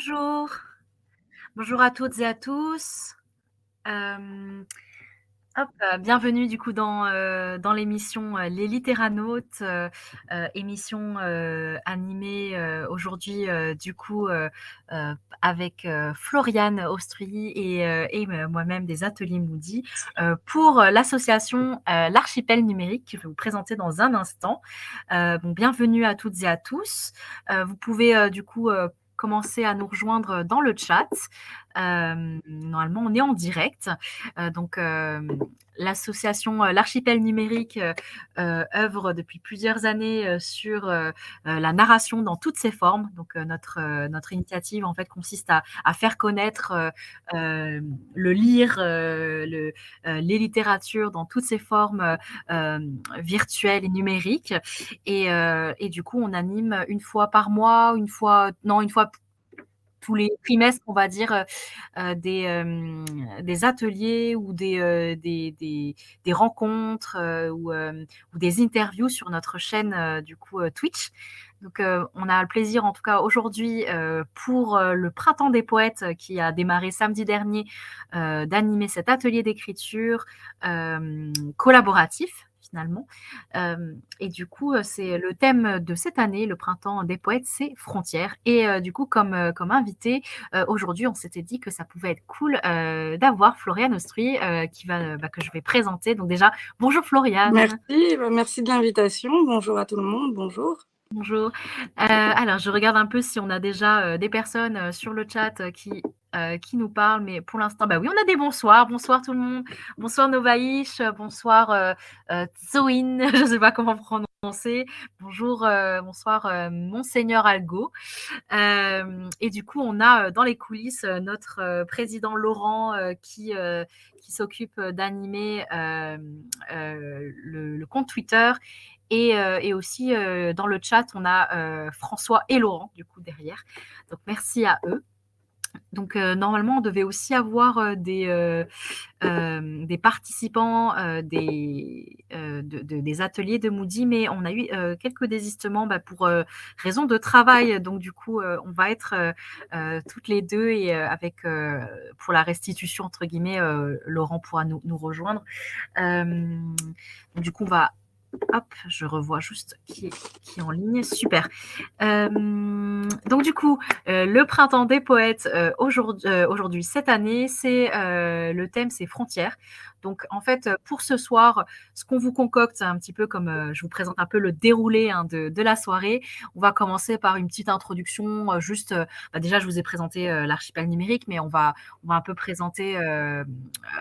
Bonjour, bonjour à toutes et à tous. Hem, Bienvenue du coup dans l'émission, Les Littéranautes, émission, animée, aujourd'hui, du coup, avec, Floriane Austruy et moi-même des Ateliers Moody, pour, l'association, L'Archipel Numérique que je vais vous présenter dans un instant. Donc bienvenue à toutes et à tous. Vous pouvez, du coup, commencer à nous rejoindre dans le chat. Normalement on est en direct, donc l'association, L'Archipel Numérique, œuvre depuis plusieurs années, sur, la narration dans toutes ses formes. Donc notre initiative en fait consiste à faire connaître, le lire, les littératures dans toutes ses formes, virtuelles et numériques et du coup on anime une fois par mois, une fois tous les trimestres, on va dire, des ateliers ou des rencontres, ou des interviews sur notre chaîne, du coup, Twitch. Donc, on a le plaisir, en tout cas aujourd'hui, pour, le Printemps des poètes, qui a démarré samedi dernier, d'animer cet atelier d'écriture, collaboratif, finalement. Et du coup, c'est le thème de cette année, le Printemps des poètes, c'est frontières et du coup, comme invité, aujourd'hui, on s'était dit que ça pouvait être cool, d'avoir Floriane Austruy, qui va, que je vais présenter. Donc déjà, bonjour Floriane. Merci, merci de l'invitation. Bonjour à tout le monde, bonjour. Bonjour. Alors je regarde un peu si on a déjà, des personnes, sur le chat, qui nous parlent, mais pour l'instant, bah oui, on a des bonsoirs. Bonsoir tout le monde. Bonsoir Novaïch, bonsoir, Zoïne, je ne sais pas comment prononcer. Bonjour, bonsoir, Monseigneur Algo. Et du coup, on a, dans les coulisses, notre, président Laurent, qui s'occupe, d'animer, le compte Twitter et aussi, dans le chat, on a, François et Laurent, du coup, derrière. Donc merci à eux. Donc normalement, on devait aussi avoir, des participants, des ateliers de Moody, mais on a eu, quelques désistements, pour, raison de travail. Donc du coup, on va être, toutes les 2 et avec, pour la «restitution» entre guillemets, Laurent pourra nous rejoindre. Du coup, on va hop, je revois juste qui est en ligne. Super. Donc du coup, le Printemps des poètes, aujourd'hui, cette année, le thème, c'est frontières. Donc en fait, pour ce soir, ce qu'on vous concocte, c'est un petit peu comme, je vous présente un peu le déroulé, hein, de la soirée. On va commencer par une petite introduction, juste, déjà je vous ai présenté, l'archipel numérique, mais on va un peu présenter,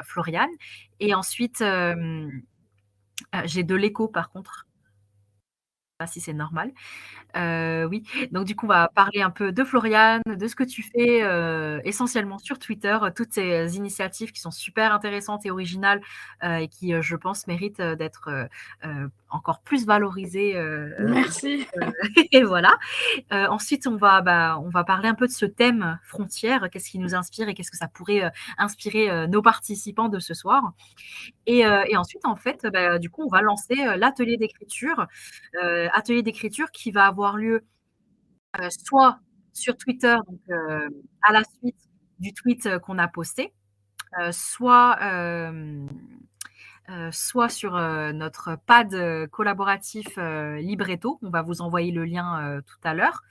Floriane et ensuite, j'ai de l'écho par contre, je sais pas si c'est normal. Oui, donc du coup, on va parler un peu de Floriane, de ce que tu fais, essentiellement sur Twitter, toutes ces initiatives qui sont super intéressantes et originales, et qui, je pense méritent, d'être, encore plus valorisées, Merci. et voilà. Ensuite, on va parler un peu de ce thème frontières, qu'est-ce qui nous inspire et qu'est-ce que ça pourrait, inspirer, nos participants de ce soir et ensuite, en fait, du coup, on va lancer, atelier d'écriture qui va avoir lieu, soit sur Twitter, donc à la suite du tweet, qu'on a posté, soit, soit sur, notre pad, collaboratif, Libretto, on va vous envoyer le lien, tout à l'heure,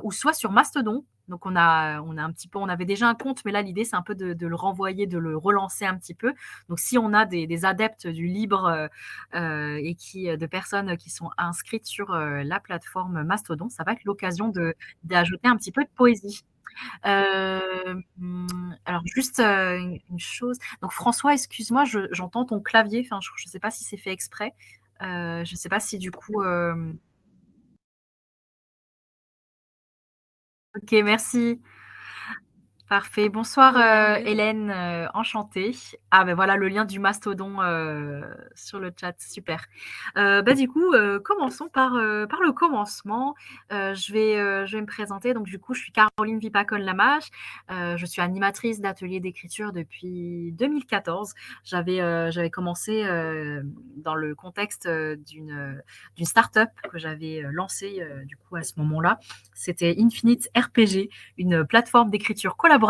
ou soit sur Mastodon. Donc on a un petit peu on avait déjà un compte, mais là l'idée c'est un peu de le renvoyer, de le relancer un petit peu. Donc si on a des adeptes du libre, et de personnes qui sont inscrites sur, la plateforme Mastodon, ça va être l'occasion d'ajouter un petit peu de poésie. Alors juste, une chose, donc François, excuse-moi, j'entends ton clavier, enfin je sais pas si c'est fait exprès. Je sais pas si du coup, OK, merci. Parfait. Bonsoir, Ouais. Hélène, enchantée. Ah ben voilà le lien du mastodon, sur le chat, super. Bah, du coup, commençons par le commencement. Je vais me présenter. Donc du coup, je suis Caroline Vipacon-Lamache. Je suis animatrice d'ateliers d'écriture depuis 2014. J'avais commencé, dans le contexte, d'une start-up que j'avais, lancée, du coup à ce moment-là. C'était Infinite RPG, une plateforme d'écriture collaborative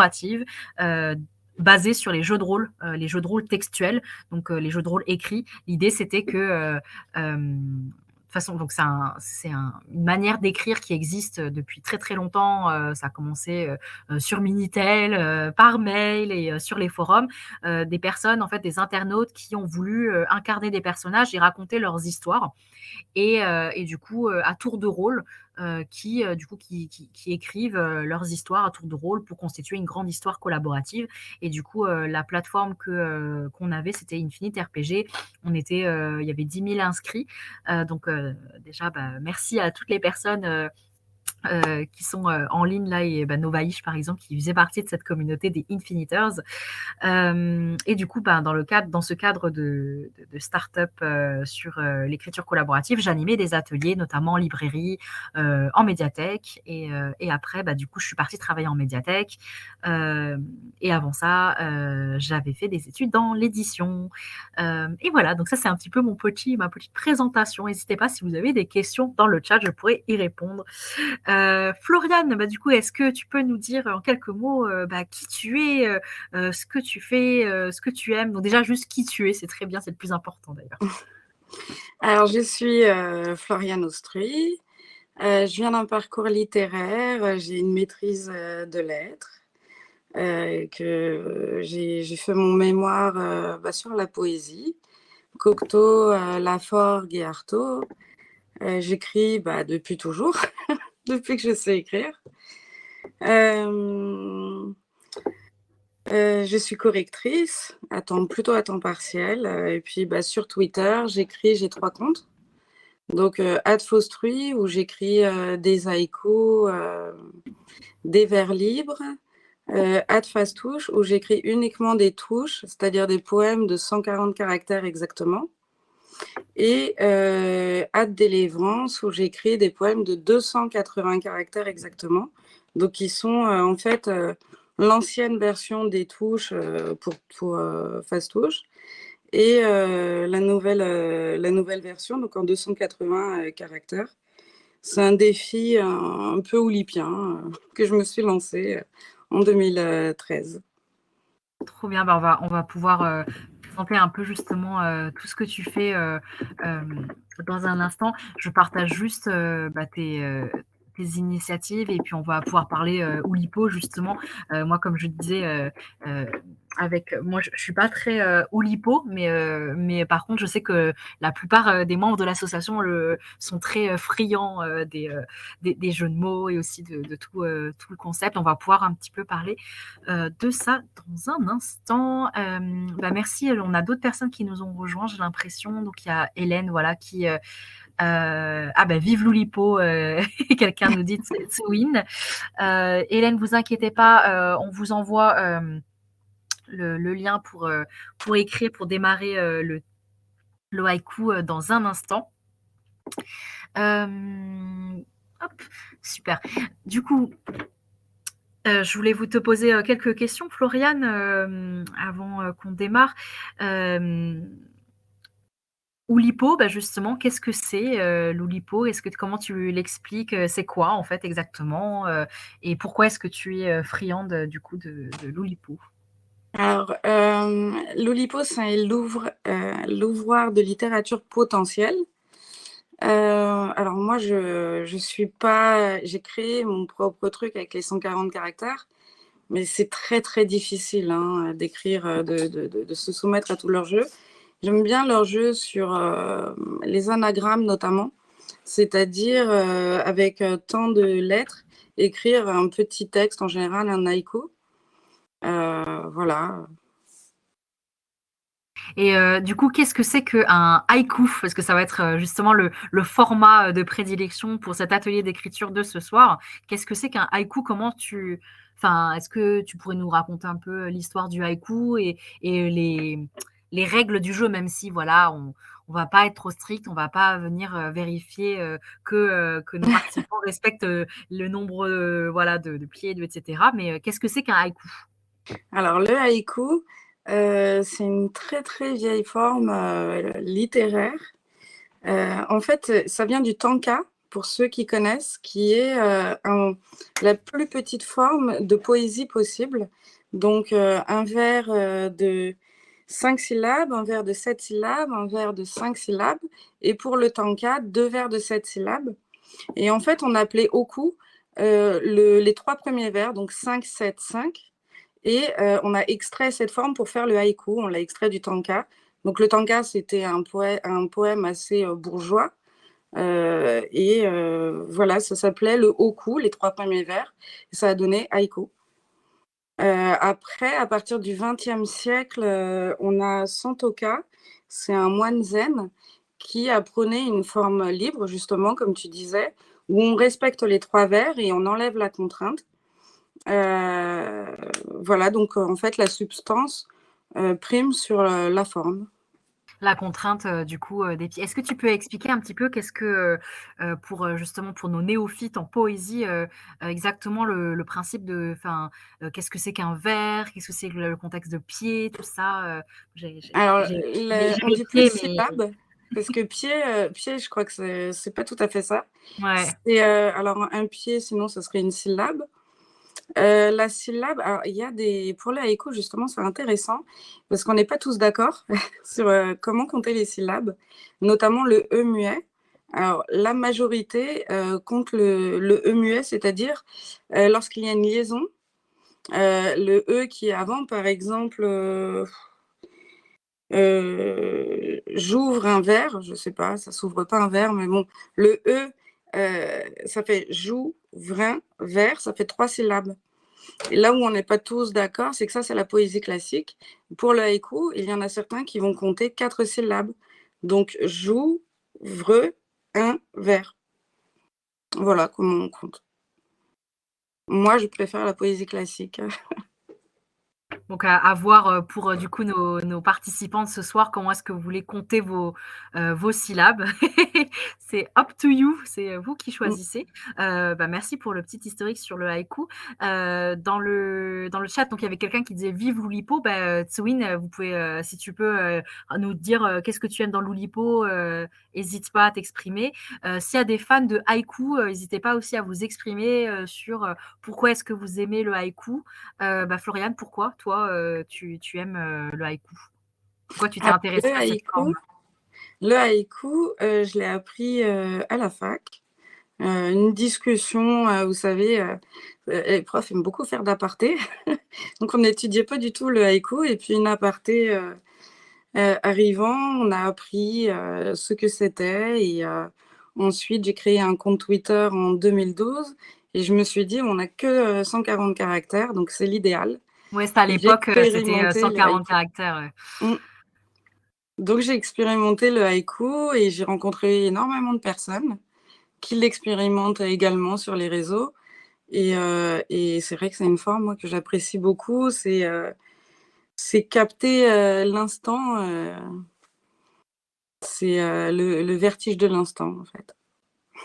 basée sur les jeux de rôle textuels, donc les jeux de rôle écrits. L'idée, c'était que de toute façon, donc une manière d'écrire qui existe depuis très très longtemps. Ça a commencé sur Minitel, par mail et sur les forums. Des personnes, en fait, des internautes qui ont voulu incarner des personnages et raconter leurs histoires et du coup à tour de rôle qui écrivent leurs histoires à tour de rôle pour constituer une grande histoire collaborative. Et du coup la plateforme qu'on avait, c'était Infinite RPG. Il y avait 10 000 inscrits. Donc déjà merci à toutes les personnes qui sont en ligne là, et Novaïch par exemple, qui faisait partie de cette communauté des Infiniters. Et du coup, dans ce cadre de start-up sur l'écriture collaborative, j'animais des ateliers, notamment en librairie, en médiathèque. Et après, du coup, je suis partie travailler en médiathèque. Euh, et avant ça, j'avais fait des études dans l'édition. Et voilà, donc ça, c'est un petit peu ma petite présentation. N'hésitez pas, si vous avez des questions dans le chat, je pourrais y répondre. Floriane, du coup, est-ce que tu peux nous dire en quelques mots qui tu es, ce que tu fais, ce que tu aimes? Donc déjà, juste qui tu es, c'est très bien, c'est le plus important d'ailleurs. Alors, je suis Floriane Austruy. Je viens d'un parcours littéraire. J'ai une maîtrise de lettres. J'ai fait mon mémoire sur la poésie. Cocteau, Laforgue et Artaud. J'écris depuis toujours, depuis que je sais écrire. Je suis correctrice, plutôt à temps partiel. Et puis sur Twitter, j'ai 3 comptes. Donc @faustruy, où j'écris des haïkus, des vers libres. @fastouche, où j'écris uniquement des touches, c'est-à-dire des poèmes de 140 caractères exactement. Et @délivrance, où j'écris des poèmes de 280 caractères exactement. Donc qui sont en fait l'ancienne version des touches pour Fastouche, et la nouvelle version, donc en 280 caractères. C'est un défi un peu oulipien que je me suis lancé en 2013. Trop bien, on va pouvoir présenter un peu justement tout ce que tu fais dans un instant. Je partage juste tes initiatives et puis on va pouvoir parler Oulipo justement. Moi, comme je disais, euh, moi, je suis pas très Oulipo, mais par contre, je sais que la plupart des membres de l'association sont très friands des jeux de mots et aussi de tout le concept. On va pouvoir un petit peu parler de ça dans un instant. Merci. On a d'autres personnes qui nous ont rejoints, j'ai l'impression. Donc il y a Hélène, voilà, qui vive l'Oulipo. Quelqu'un nous dit Tsewin. Hélène, vous inquiétez pas, on vous envoie le lien pour écrire, pour démarrer le haïku dans un instant. Hop, super. Du coup, je voulais te poser quelques questions, Floriane, avant qu'on démarre. Oulipo, justement, qu'est-ce que c'est l'Oulipo? Comment tu l'expliques? C'est quoi en fait exactement? Et pourquoi est-ce que tu es friande du coup de l'Oulipo? Alors, l'Oulipo, c'est l'ouvroir de littérature potentielle. Alors moi, je suis pas... J'ai créé mon propre truc avec les 140 caractères, mais c'est très, très difficile d'écrire, de se soumettre à tout leur jeu. J'aime bien leur jeu sur les anagrammes notamment, c'est-à-dire avec tant de lettres, écrire un petit texte, en général un haïku. Voilà. Et du coup, qu'est-ce que c'est qu'un haïku? Parce que ça va être justement le format de prédilection pour cet atelier d'écriture de ce soir. Qu'est-ce que c'est qu'un haïku? Enfin, est-ce que tu pourrais nous raconter un peu l'histoire du haïku et les règles du jeu, même si voilà, on va pas être trop strict, on va pas venir vérifier que nos participants respectent le nombre voilà, de pieds, etc. Mais qu'est-ce que c'est qu'un haïku? Alors le haïku, c'est une très, très vieille forme, littéraire. En fait, ça vient du tanka, pour ceux qui connaissent, qui est, la plus petite forme de poésie possible. Donc, un vers, de 5 syllabes, un vers de 7 syllabes, un vers de 5 syllabes et pour le tanka, 2 vers de 7 syllabes et en fait, on appelait hokku, les 3 premiers vers, donc 5, 7, 5 et on a extrait cette forme pour faire le haïku. On l'a extrait du tanka. Donc le tanka, c'était un poème assez bourgeois. Et voilà, ça s'appelait le hokku, les 3 premiers vers. Et ça a donné haïku. Après, à partir du XXe siècle, on a Santoka. C'est un moine zen qui a prôné une forme libre, justement, comme tu disais, où on respecte les 3 vers et on enlève la contrainte. Voilà, donc en fait, la substance prime sur la forme. La contrainte, du coup, des pieds. Est-ce que tu peux expliquer un petit peu qu'est-ce que, pour, justement pour nos néophytes en poésie, exactement le principe qu'est-ce que c'est qu'un vers? Qu'est-ce que c'est que le contexte de pied? Tout ça, Alors, j'ai on mes dit plus pieds, mais syllabe, parce que pied, je crois que c'est pas tout à fait ça. ouais. C'est alors un pied, sinon, ça serait une syllabe. La syllabe, alors il y a des pour le haïku justement, c'est intéressant parce qu'on n'est pas tous d'accord sur, comment compter les syllabes, notamment le e muet. Alors la majorité, compte le e muet, c'est-à-dire, lorsqu'il y a une liaison, le e qui est avant, par exemple, j'ouvre un verre, je sais pas, ça s'ouvre pas un verre, mais bon, le e, ça fait j'ouvre un verre, ça fait 3 syllabes. Et là où on n'est pas tous d'accord, c'est que ça, c'est la poésie classique. Pour le haïku, il y en a certains qui vont compter 4 syllabes. Donc, j'ouvre un verre. Voilà comment on compte. Moi, je préfère la poésie classique. Donc à voir, pour, du coup nos participants de ce soir, comment est-ce que vous voulez compter vos syllabes. C'est up to you, c'est, vous qui Mmh. choisissez. Merci pour le petit historique sur le haïku. Dans le chat, donc il y avait quelqu'un qui disait: «Vive l'Oulipo». Tsewin, vous pouvez, si tu peux, nous dire, qu'est-ce que tu aimes dans l'Oulipo, hésite pas à t'exprimer. S'il y a des fans de haïku, hésitez pas aussi à vous exprimer, sur, pourquoi est-ce que vous aimez le haïku. Floriane, pourquoi toi, tu aimes, le haïku? Pourquoi tu t'es Alors, intéressée à cette forme? le haïku, je l'ai appris, à la fac. Une discussion, vous savez, les profs aiment beaucoup faire d'apartés. Donc on n'étudiait pas du tout le haïku et puis une aparté, arrivant, on a appris, ce que c'était et ensuite j'ai créé un compte Twitter en 2012 et je me suis dit: «On n'a que, 140 caractères, donc c'est l'idéal» Ouais, c'était à et j'ai l'époque, c'était, expérimenté le 140 haïku. caractères, ouais. Mmh. Donc j'ai expérimenté le haïku et j'ai rencontré énormément de personnes qui l'expérimentent également sur les réseaux et c'est vrai que c'est une forme, moi, que j'apprécie beaucoup. C'est capter, l'instant, c'est, le vertige de l'instant, en fait.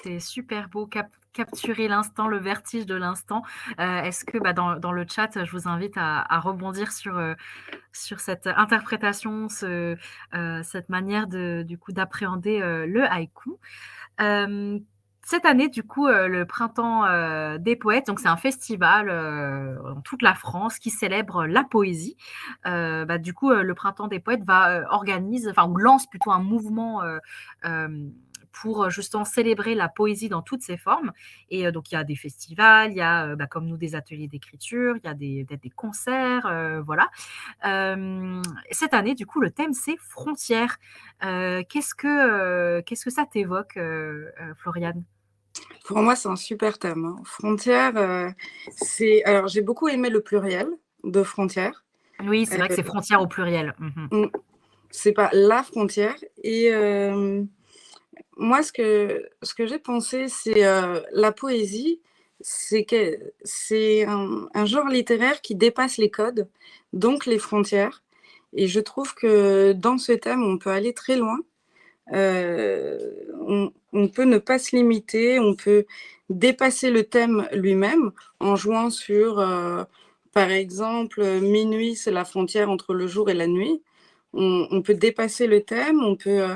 C'est super beau, capturer l'instant, le vertige de l'instant. Est-ce que, dans le chat, je vous invite à rebondir sur cette interprétation, cette manière du coup d'appréhender, le haïku. Hem, Cette année, du coup, le Printemps, des poètes, donc c'est un festival, dans toute la France qui célèbre la poésie. Du coup, le Printemps des poètes organise, enfin, ou lance plutôt un mouvement, pour, justement célébrer la poésie dans toutes ses formes et donc il y a des festivals, il y a, comme nous, des ateliers d'écriture, il y a peut-être des concerts, voilà. Cette année, du coup, le thème, c'est frontières. Qu'est-ce que ça t'évoque, Floriane? Pour moi, c'est un super thème, hein. Frontières, c'est alors j'ai beaucoup aimé le pluriel de frontières. Oui, c'est Heu, vrai que c'est frontières au pluriel. Mmh. mmh c'est pas la frontière. Et moi, ce que j'ai pensé, c'est la poésie, c'est un genre littéraire qui dépasse les codes, donc les frontières. Et je trouve que dans ce thème, on peut aller très loin. On peut ne pas se limiter, on peut dépasser le thème lui-même en jouant sur, par exemple, minuit, c'est la frontière entre le jour et la nuit. On peut dépasser le thème, on peut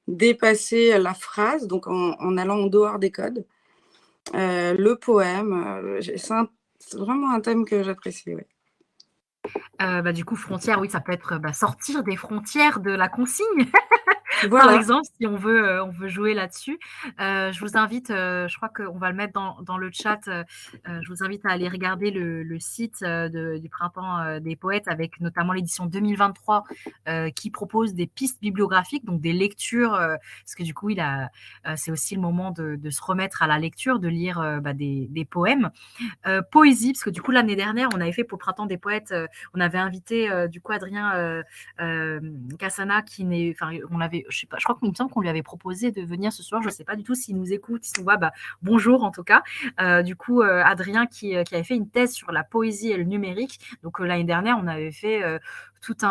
dépasser la phrase, donc en allant en dehors des codes. Le poème, c'est vraiment un thème que j'apprécie. Ouais. Du coup, frontières, oui, ça peut être sortir des frontières de la consigne. Par Voilà. exemple, si on veut jouer là-dessus. Je vous invite, je crois qu'on va le mettre dans le chat, je vous invite à aller regarder le site du Printemps des poètes, avec notamment l'édition 2023 qui propose des pistes bibliographiques, donc des lectures, parce que du coup, c'est aussi le moment de se remettre à la lecture, de lire des poèmes. Poésie, parce que du coup, l'année dernière, on avait fait pour le Printemps des poètes, on avait invité du coup Adrien Cassana, on avait, je sais pas, je crois qu'il me semble qu'on lui avait proposé de venir ce soir. Je sais pas du tout s'il nous écoute, s'il nous voit. Bonjour en tout cas. Du coup, Adrien qui avait fait une thèse sur la poésie et le numérique. Donc l'année dernière, on avait fait toute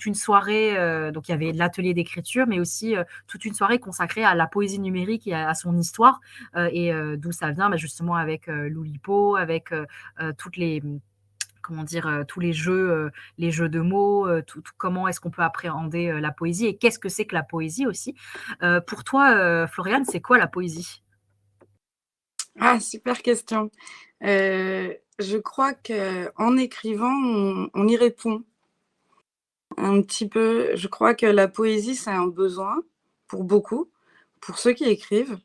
une soirée. Donc il y avait l'atelier d'écriture, mais aussi toute une soirée consacrée à la poésie numérique et à son histoire, et d'où ça vient, justement avec l'Oulipo, avec toutes les comment dire, tous les jeux de mots, comment est-ce qu'on peut appréhender la poésie, et qu'est-ce que c'est que la poésie aussi. Pour toi, Floriane, c'est quoi la poésie? Ah, super question. Je crois qu'en écrivant, on y répond un petit peu. Je crois que la poésie, c'est un besoin pour beaucoup, pour ceux qui écrivent.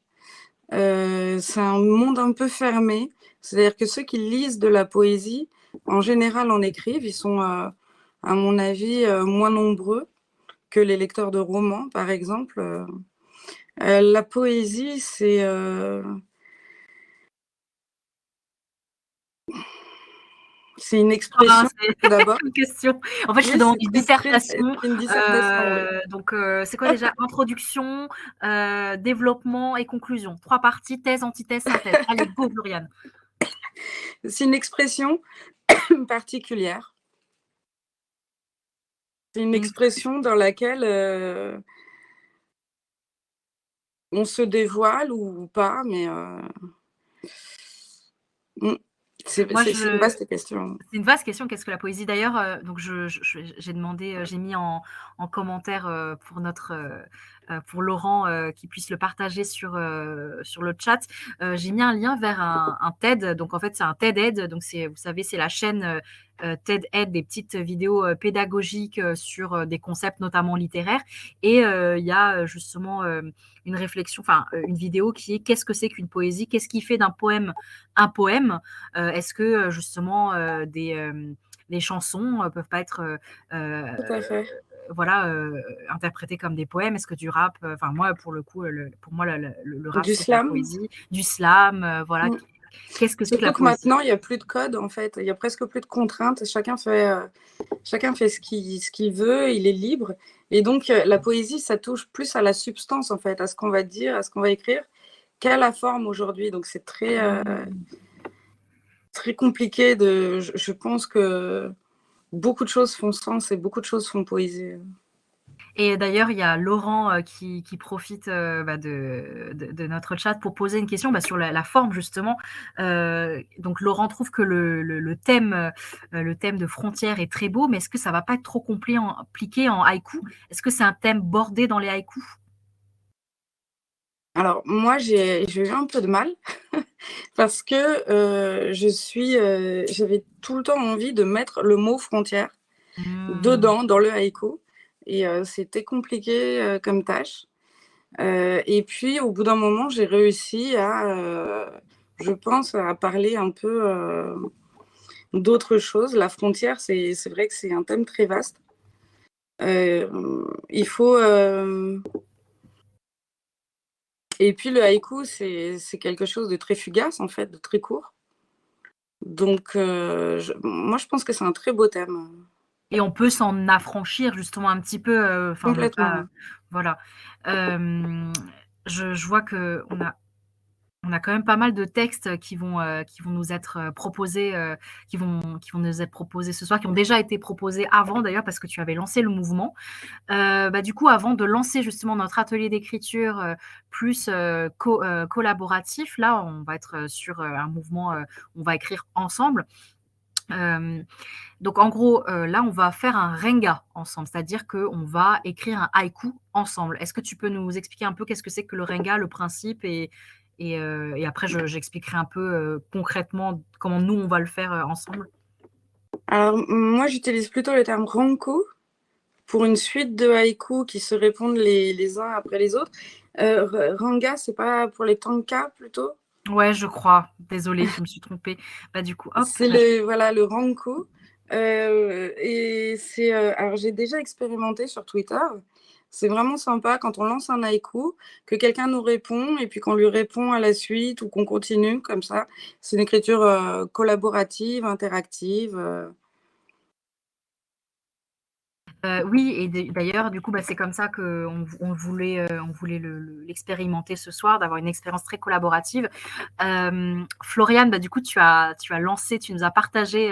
C'est un monde un peu fermé. C'est-à-dire que ceux qui lisent de la poésie, en général, en écrivent. Ils sont, à mon avis, moins nombreux que les lecteurs de romans, par exemple. La poésie, c'est une Ah, expression, c'est tout d'abord. une question. En fait, je te Oui, demande c'est une c'est dissertation. une dissertation, oui. Donc, c'est quoi déjà? Introduction, développement et conclusion. 3 parties, thèse, antithèse, synthèse. Allez, go, Floriane. C'est une expression particulière. C'est une Une expression dans laquelle on se dévoile ou pas, mais mm, Moi, c'est une vaste question. c'est une vaste question. Qu'est-ce que la poésie? D'ailleurs, donc j'ai demandé, j'ai mis en commentaire pour Laurent, qu'il puisse le partager sur le chat. J'ai mis un lien vers un TED. Donc en fait, c'est un TED-Ed. Donc vous savez, c'est la chaîne TED-Ed, des petites vidéos pédagogiques sur des concepts notamment littéraires. Et il y a justement une réflexion, enfin une vidéo qui est: qu'est-ce que c'est qu'une poésie? Qu'est-ce qui fait d'un poème un poème? Est-ce que justement des chansons peuvent pas être Tout à fait. voilà, interprétées comme des poèmes? Est-ce que du rap, enfin moi pour le coup, pour moi le rap Du c'est de la slam. poésie, du slam, voilà. Mm. Qu'est-ce que c'est que la Surtout que poésie? maintenant, il n'y a plus de code, en fait. Il y a presque plus de contraintes. Chacun fait ce qu'il veut, il est libre. Et donc, la poésie, ça touche plus à la substance, en fait, à ce qu'on va dire, à ce qu'on va écrire, qu'à la forme aujourd'hui. Donc, c'est très compliqué je pense que beaucoup de choses font sens et beaucoup de choses font poésie. Et d'ailleurs, il y a Laurent qui profite de notre chat pour poser une question sur la forme, justement. Donc, Laurent trouve que le thème de frontières est très beau, mais est-ce que ça va pas être trop compliqué en haïku? Est-ce que c'est un thème bordé dans les haïkus? Alors, moi, j'ai eu un peu de mal parce que j'avais tout le temps envie de mettre le mot frontière Mmh. dedans, dans le haïku. Et c'était compliqué comme tâche. Et puis, au bout d'un moment, j'ai réussi je pense, à parler un peu d'autres choses. La frontière, c'est vrai que c'est un thème très vaste. Il faut. Et puis, le haïku, c'est quelque chose de très fugace, en fait, de très court. Donc, moi, je pense que c'est un très beau thème. Et on peut s'en affranchir justement un petit peu, enfin ne pas Complètement. voilà. Hem, je vois qu'on a quand même pas mal de textes qui vont nous être, proposés, qui vont nous être proposés ce soir, qui ont déjà été proposés avant d'ailleurs parce que tu avais lancé le mouvement. Bah, du coup, avant de lancer justement notre atelier d'écriture, plus, collaboratif, là, on va être, sur, un mouvement, on va écrire ensemble. Hem, donc en gros, là, on va faire un renga ensemble, c'est-à-dire qu'on va écrire un haïku ensemble. Est-ce que tu peux nous expliquer un peu qu'est-ce que c'est que le renga, le principe et après j'expliquerai un peu, concrètement comment nous on va le faire, ensemble? Alors, moi, j'utilise plutôt le terme ranko pour une suite de haïkus qui se répondent les uns après les autres. Ranga, c'est pas pour les tankas plutôt? Ouais, je crois. Désolée, je me suis trompée. Bah, du coup, hop, C'est bah, je le ranko. Et c'est, alors j'ai déjà expérimenté sur Twitter. C'est vraiment sympa quand on lance un haïku, que quelqu'un nous répond et puis qu'on lui répond à la suite ou qu'on continue comme ça. C'est une écriture, collaborative, interactive. Oui et d'ailleurs, du coup, bah, c'est comme ça qu'on voulait l'expérimenter ce soir, d'avoir une expérience très collaborative. Floriane, bah, du coup, tu as lancé, tu nous as partagé,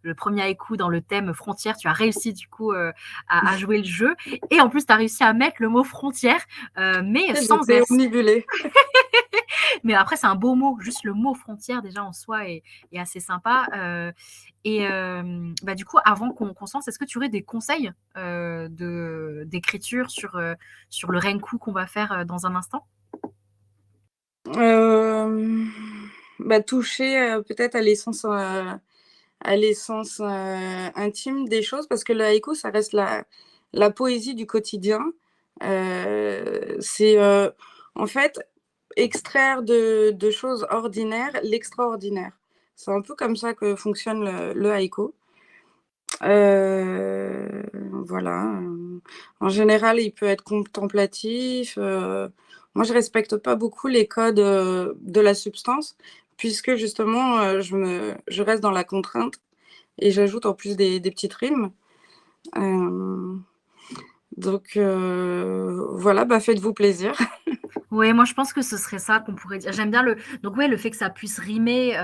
le premier haïku dans le thème frontières. Tu as réussi du coup, à jouer le jeu et en plus, tu as réussi à mettre le mot frontière, mais sans J'étais S. omnibulée. Mais après, c'est un beau mot, juste le mot frontière déjà en soi est assez sympa. Bah, du coup, avant qu'on se lance, est-ce que tu aurais des conseils d'écriture sur le renku qu'on va faire dans un instant? Hem, Bah, toucher, peut-être à l'essence, intime des choses parce que le haïku, ça reste la poésie du quotidien. C'est, en fait, extraire de choses ordinaires l'extraordinaire. C'est un peu comme ça que fonctionne le haïku. Voilà, en général, il peut être contemplatif. Moi, je respecte pas beaucoup les codes, de la substance puisque justement, je reste dans la contrainte et j'ajoute en plus des petites rimes. Hem, donc voilà, bah, faites-vous plaisir. Ouais, moi je pense que ce serait ça qu'on pourrait dire. J'aime bien donc ouais, le fait que ça puisse rimer,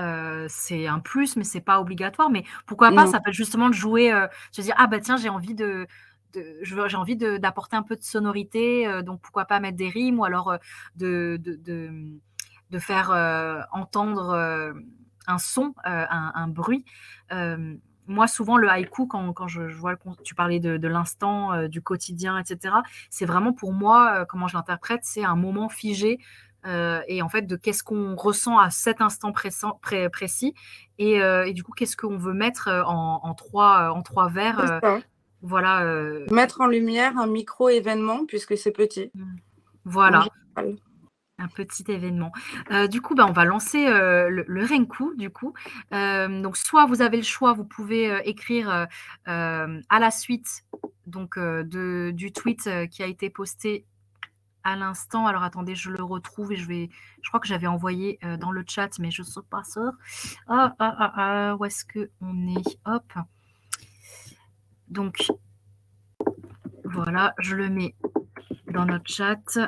c'est un plus, mais c'est pas obligatoire. Mais pourquoi pas, Non, ça peut être justement de jouer, se dire: «Ah bah tiens, j'ai envie d'apporter un peu de sonorité, donc pourquoi pas mettre des rimes?» ou alors, de faire, entendre, un son, un bruit. Moi souvent le haïku quand je vois tu parlais de l'instant, du quotidien et cetera. C'est vraiment pour moi, comment je l'interprète, c'est un moment figé, et en fait de qu'est-ce qu'on ressent à cet instant précis et du coup qu'est-ce qu'on veut mettre, en 3 vers, c'est ça. voilà, Mettre en lumière un micro-événement puisque c'est petit, en voilà. général. Un petit événement. Du coup, bah, on va lancer, le renku du coup. Donc soit vous avez le choix, vous pouvez, écrire, à la suite donc, du tweet, qui a été posté à l'instant. Alors attendez, je le retrouve et je crois que j'avais envoyé, dans le chat, mais je ne suis pas sûre. Où est-ce qu'on est? Hop. Donc voilà, je le mets dans notre chat.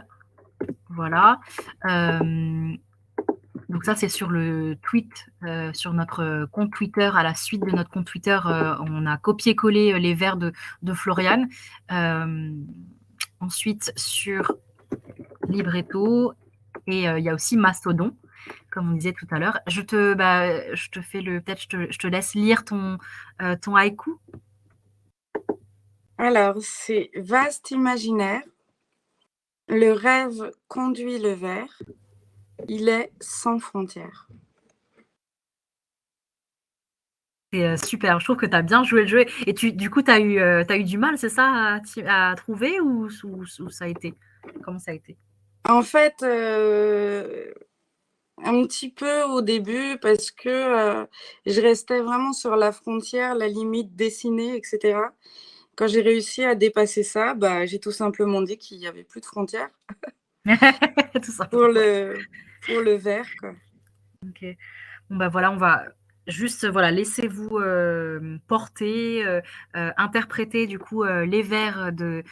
Voilà. Hem Donc ça, c'est sur le tweet, sur notre, compte Twitter. À la suite de notre compte Twitter, on a copié-collé, les vers de Florian. Hem, Ensuite sur Libretto et il y a aussi Mastodon, comme on disait tout à l'heure. Je te fais le peut-être je te laisse lire ton haïku? Alors, c'est: vaste imaginaire, le rêve conduit le vers, il est sans frontières. C'est, super. Je trouve que tu as bien joué le jeu et du coup, tu as eu du mal, c'est ça, à trouver ou ça a été? Comment ça a été? En fait, un petit peu au début parce que, je restais vraiment sur la frontière, la limite dessinée et cetera. Quand j'ai réussi à dépasser ça, bah, j'ai tout simplement dit qu'il y avait plus de frontières Tout pour simplement. le pour le vers, quoi. OK. Bon, bah, voilà, on va Juste, voilà, laissez-vous, porter, interpréter du coup, les vers de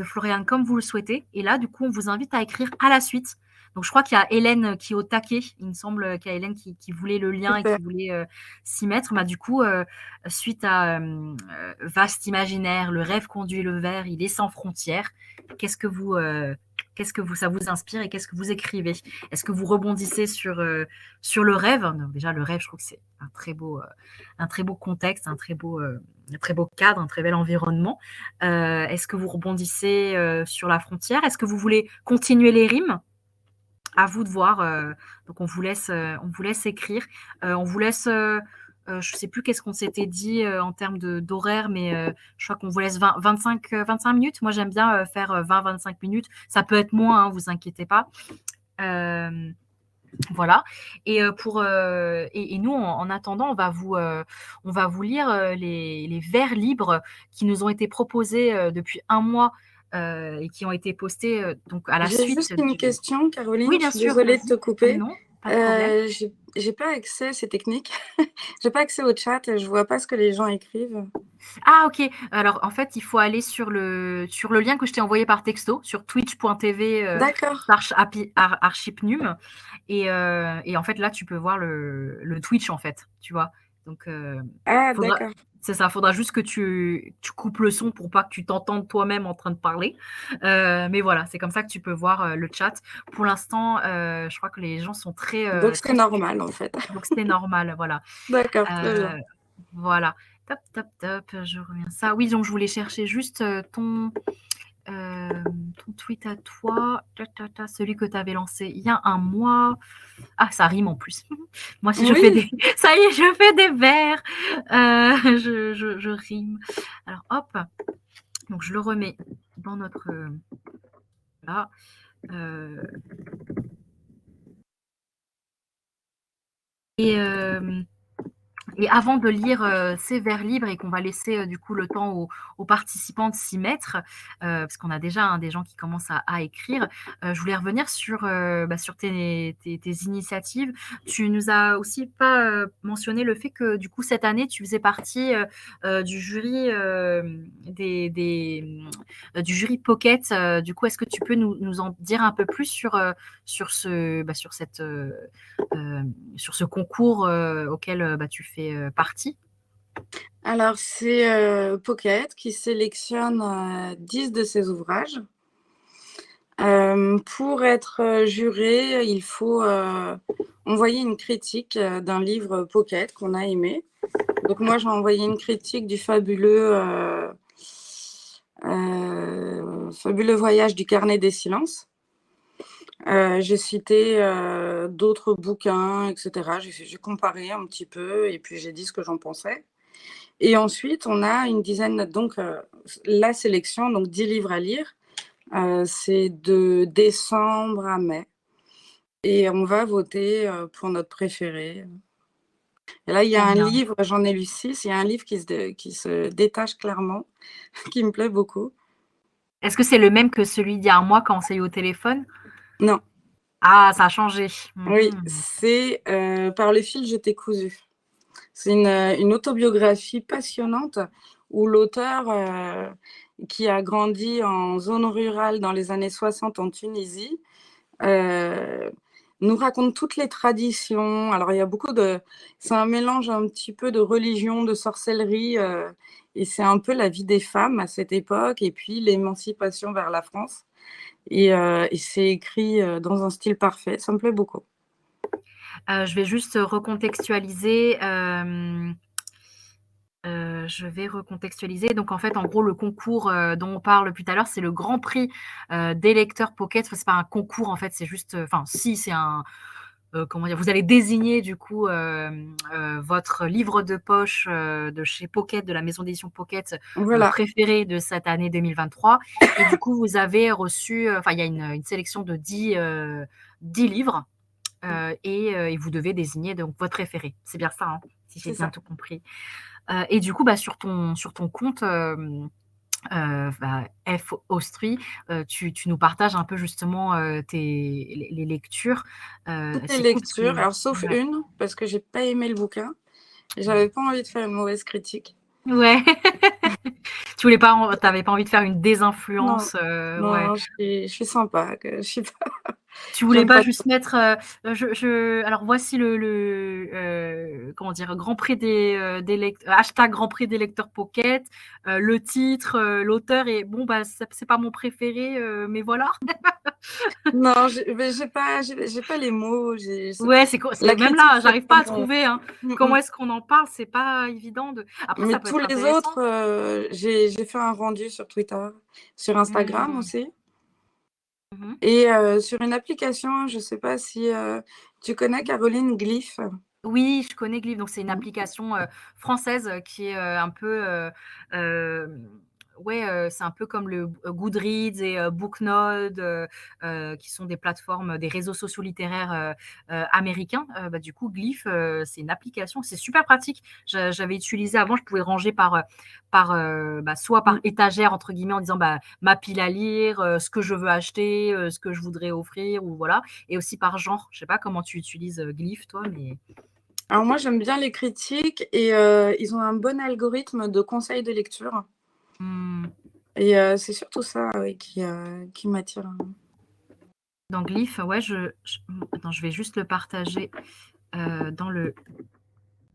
Florian comme vous le souhaitez et là, du coup, on vous invite à écrire à la suite. Donc je crois qu'il y a Hélène qui est au taquet. Il me semble qu'il y a Hélène qui voulait le lien et Super. qui voulait, s'y mettre. Bah, du coup, suite à, Vaste imaginaire, le rêve conduit le vers, il est sans frontières. Qu'est-ce que vous, ça vous inspire et qu'est-ce que vous écrivez? Est-ce que vous rebondissez sur le rêve? Donc déjà, le rêve, je trouve que c'est un très beau contexte, un très beau cadre, un très bel environnement. Est-ce que vous rebondissez sur la frontière? Est-ce que vous voulez continuer les rimes? À vous de voir. Donc on vous laisse écrire. On vous laisse, je sais plus qu'est-ce qu'on s'était dit en termes d'horaire, mais je crois qu'on vous laisse 25 minutes. Moi, j'aime bien faire 20-25 minutes. Ça peut être moins, hein, vous inquiétez pas. Euh, voilà. Et nous, en attendant, on va vous lire les vers libres qui nous ont été proposés depuis un mois et qui ont été postés donc à la J'ai suite juste une du. question, Caroline, Oui, je bien suis sûr, désolée de te vas-y. Ah couper. non, pas de problème. J'ai pas accès, c'est technique. J'ai pas accès au chat, je vois pas ce que les gens écrivent. Ah OK. Alors en fait, il faut aller sur le lien que je t'ai envoyé par texto, sur twitch.tv D'accord. Archipnum et en fait là, tu peux voir le Twitch en fait, tu vois? Donc Ah, faudra d'accord. c'est ça, faudra juste que tu coupes le son pour pas que tu t'entendes toi-même en train de parler. Mais voilà, c'est comme ça que tu peux voir le chat. Pour l'instant, je crois que les gens sont Donc c'est très normal, en fait. donc c'est normal, voilà. D'accord, très bien. Heu, voilà. Top, top, top, je reviens ça. Oui, donc je voulais chercher juste, ton tweet à toi, celui que tu avais lancé il y a un mois. Ah, ça rime en plus. Moi aussi je fais Oui, des ça y est, je fais des vers, je rime. Alors hop, donc je le remets dans notre, là, heu et hem Et avant de lire ces vers libres et qu'on va laisser du coup le temps aux participants de s'y mettre, parce qu'on a déjà hein, des gens qui commencent à écrire, je voulais revenir sur tes initiatives. Tu nous as aussi pas mentionné le fait que du coup cette année tu faisais partie du jury du jury Pocket. Du coup, est-ce que tu peux nous en dire un peu plus sur euh, sur ce concours auquel tu fais partie? alors c'est Pocket qui sélectionne 10 de ses ouvrages. Pour être juré, il faut envoyer une critique d'un livre Pocket qu'on a aimé. Donc moi, j'ai envoyé une critique du fabuleux voyage du carnet des silences. J'ai cité d'autres bouquins, etc. J'ai comparé un petit peu et puis j'ai dit ce que j'en pensais. Et ensuite, on a une dizaine, donc la sélection, donc 10 livres à lire. C'est de décembre à mai. Et on va voter pour notre préféré. Et là, il y a Trop un bien. livre, j'en ai lu 6, il y a un livre qui se détache clairement, qui me plaît beaucoup. Est-ce que c'est le même que celui d'il y a un mois quand on s'est eu au téléphone? Non, Ah, ça a changé. oui, Mhm. c'est Par le fil, je t'ai cousu. C'est une autobiographie passionnante où l'auteur, qui a grandi en zone rurale dans les années 60 en Tunisie, euh, nous raconte toutes les traditions. Alors, il y a c'est un mélange un petit peu de religion, de sorcellerie, et c'est un peu la vie des femmes à cette époque, et puis l'émancipation vers la France. Et c'est écrit dans un style parfait. Ça me plaît beaucoup. Je vais juste recontextualiser. Je vais recontextualiser. Donc, en fait, en gros, le concours dont on parle depuis tout à l'heure, c'est le Grand Prix des lecteurs Pocket. Enfin, c'est pas un concours, en fait, c'est juste. Enfin, si, c'est un. Comment dire, vous allez désigner du coup votre livre de poche de chez Pocket, de la maison d'édition Pocket Voilà. préféré de cette année 2023. Et du coup, vous avez reçu, enfin, il y a une sélection de 10 livres et vous devez désigner donc votre préféré. C'est bien ça, hein, si j'ai C'est bien ça. tout compris. Et du coup, sur ton compte, F Austri, tu nous partages un peu justement les lectures. Toutes les C'est cool parce que lectures, alors sauf ouais. une, parce que j'ai pas aimé le bouquin. J'avais pas envie de faire une mauvaise critique. Ouais. Tu voulais pas, t'avais pas envie de faire une Non, désinfluence, ouais. non, je suis sympa, je suis pas, Tu voulais j'aime pas pas. juste mettre, alors voici comment dire? Grand Prix des hashtag Grand Prix des lecteurs Pocket, le titre, l'auteur et bon, bah, c'est pas mon préféré, mais voilà. Non, j'ai pas les mots, Ouais, la c'est même critique, là, c'est j'arrive pas pas à mon. trouver, hein. Mmh Comment mh. est-ce qu'on en parle? C'est pas évident de après Mais ça peut tous être les intéressant. autres, j'ai fait un rendu sur Twitter, sur Instagram Mmh. aussi Mmh mh. et sur une application, je sais pas si, tu connais Caroline Glyph? Oui, je connais Glyph, donc c'est une Mmh. application, française, qui est, un peu, ouais, c'est un peu comme le Goodreads et Booknode, qui sont des plateformes, des réseaux sociaux littéraires, américains. Bah, du coup, Glyph, c'est une application, c'est super pratique. J'avais utilisé avant, je pouvais ranger bah, soit par Mmh. «étagère» entre guillemets en disant, bah, ma pile à lire, ce que je veux acheter, ce que je voudrais offrir ou voilà et aussi par genre. Je sais pas comment tu utilises, Glyph toi, mais Alors moi, j'aime bien les critiques et ils ont un bon algorithme de conseils de lecture mmh. et c'est surtout ça, oui, qui m'attire, hein. Dans Glyph, ouais, attends, je vais juste le partager, dans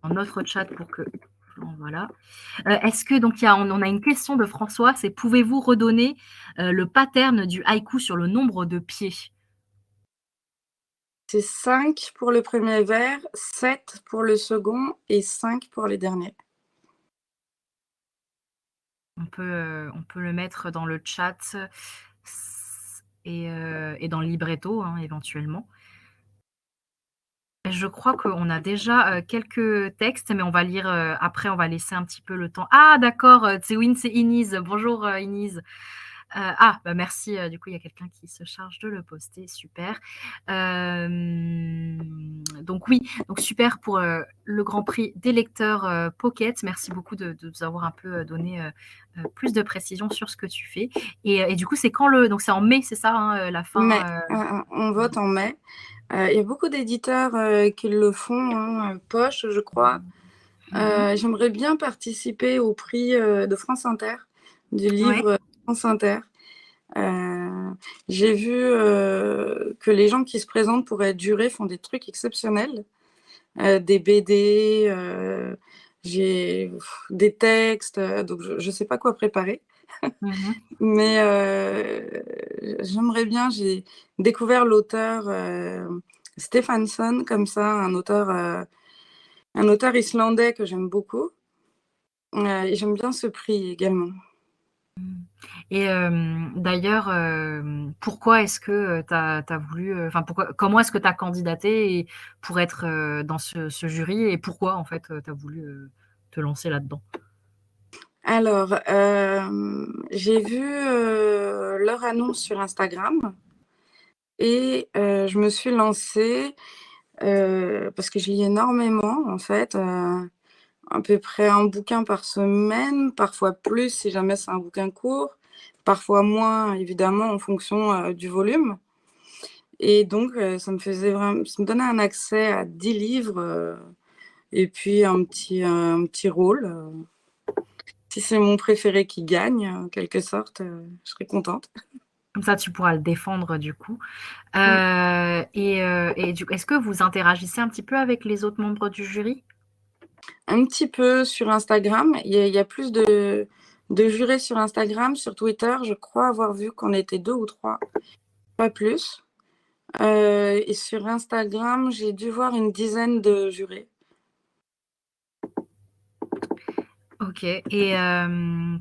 notre chat pour que bon, voilà. Est-ce que donc on a une question de François, c'est: «Pouvez-vous redonner, le pattern du haïku sur le nombre de pieds?» C'est 5 pour le premier vers, 7 pour le second et 5 pour les derniers. On peut le mettre dans le chat, et dans le libretto, hein, éventuellement. Je crois qu'on a déjà, quelques textes, mais on va lire, après, on va laisser un petit peu le temps. Ah d'accord, c'est Inise. Bonjour, Inise. Bah, merci, du coup, il y a quelqu'un qui se charge de le poster, super. Donc oui, donc super pour, le Grand Prix des lecteurs, Pocket. Merci beaucoup de nous avoir un peu, donné, plus de précisions sur ce que tu fais et du coup, c'est quand donc c'est en mai, c'est ça, hein, la Mais fin, on vote en mai. Il y a beaucoup d'éditeurs, qui le font, hein, Poche, je crois. Mmh. J'aimerais bien participer au prix, de France Inter, du Ouais. livre, France Inter. Heu, j'ai vu, que les gens qui se présentent pour être jurés font des trucs exceptionnels, des BD, j'ai des textes, donc je sais pas quoi préparer. Mmh. Mais j'aimerais bien. J'ai découvert l'auteur, Stephenson comme ça, un auteur islandais que j'aime beaucoup, et j'aime bien ce prix également. Et d'ailleurs, pourquoi est-ce que, tu as voulu, enfin comment est-ce que tu as candidaté et pour être, dans ce jury et pourquoi en fait, tu as voulu, te lancer là-dedans? Alors, j'ai vu, leur annonce sur Instagram et je me suis lancée, parce que je lis énormément en fait, à peu près un bouquin par semaine, parfois plus si jamais c'est un bouquin court, parfois moins évidemment en fonction, du volume et donc ça me donnait un accès à 10 livres, et puis un petit rôle, si c'est mon préféré qui gagne, en quelque sorte, je serais contente. Comme ça, tu pourras le défendre du coup. Mmh. Et du est-ce que vous interagissez un petit peu avec les autres membres du jury? Un petit peu sur Instagram, il y a plus de jurés sur Instagram. Sur Twitter, je crois avoir vu qu'on était 2 ou 3, pas plus. Et sur Instagram, j'ai dû voir une dizaine de jurés. OK et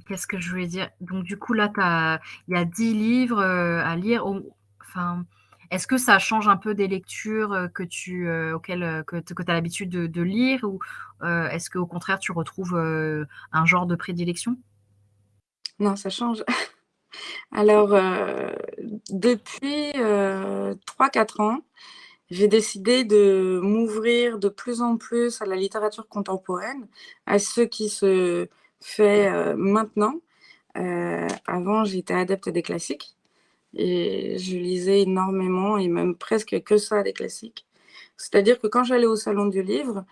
qu'est-ce que je voulais dire? Donc du coup là, il y a 10 livres, à lire ou enfin, est-ce que ça change un peu des lectures, auxquelles, que tu as l'habitude de lire ou, est-ce qu'au contraire tu retrouves, un genre de prédilection? Non, ça change. Alors, depuis, 3-4 ans, j'ai décidé de m'ouvrir de plus en plus à la littérature contemporaine, à ce qui se fait, maintenant. Avant, j'étais adepte des classiques et je lisais énormément et même presque que ça, des classiques. C'est-à-dire que quand j'allais au salon du livre,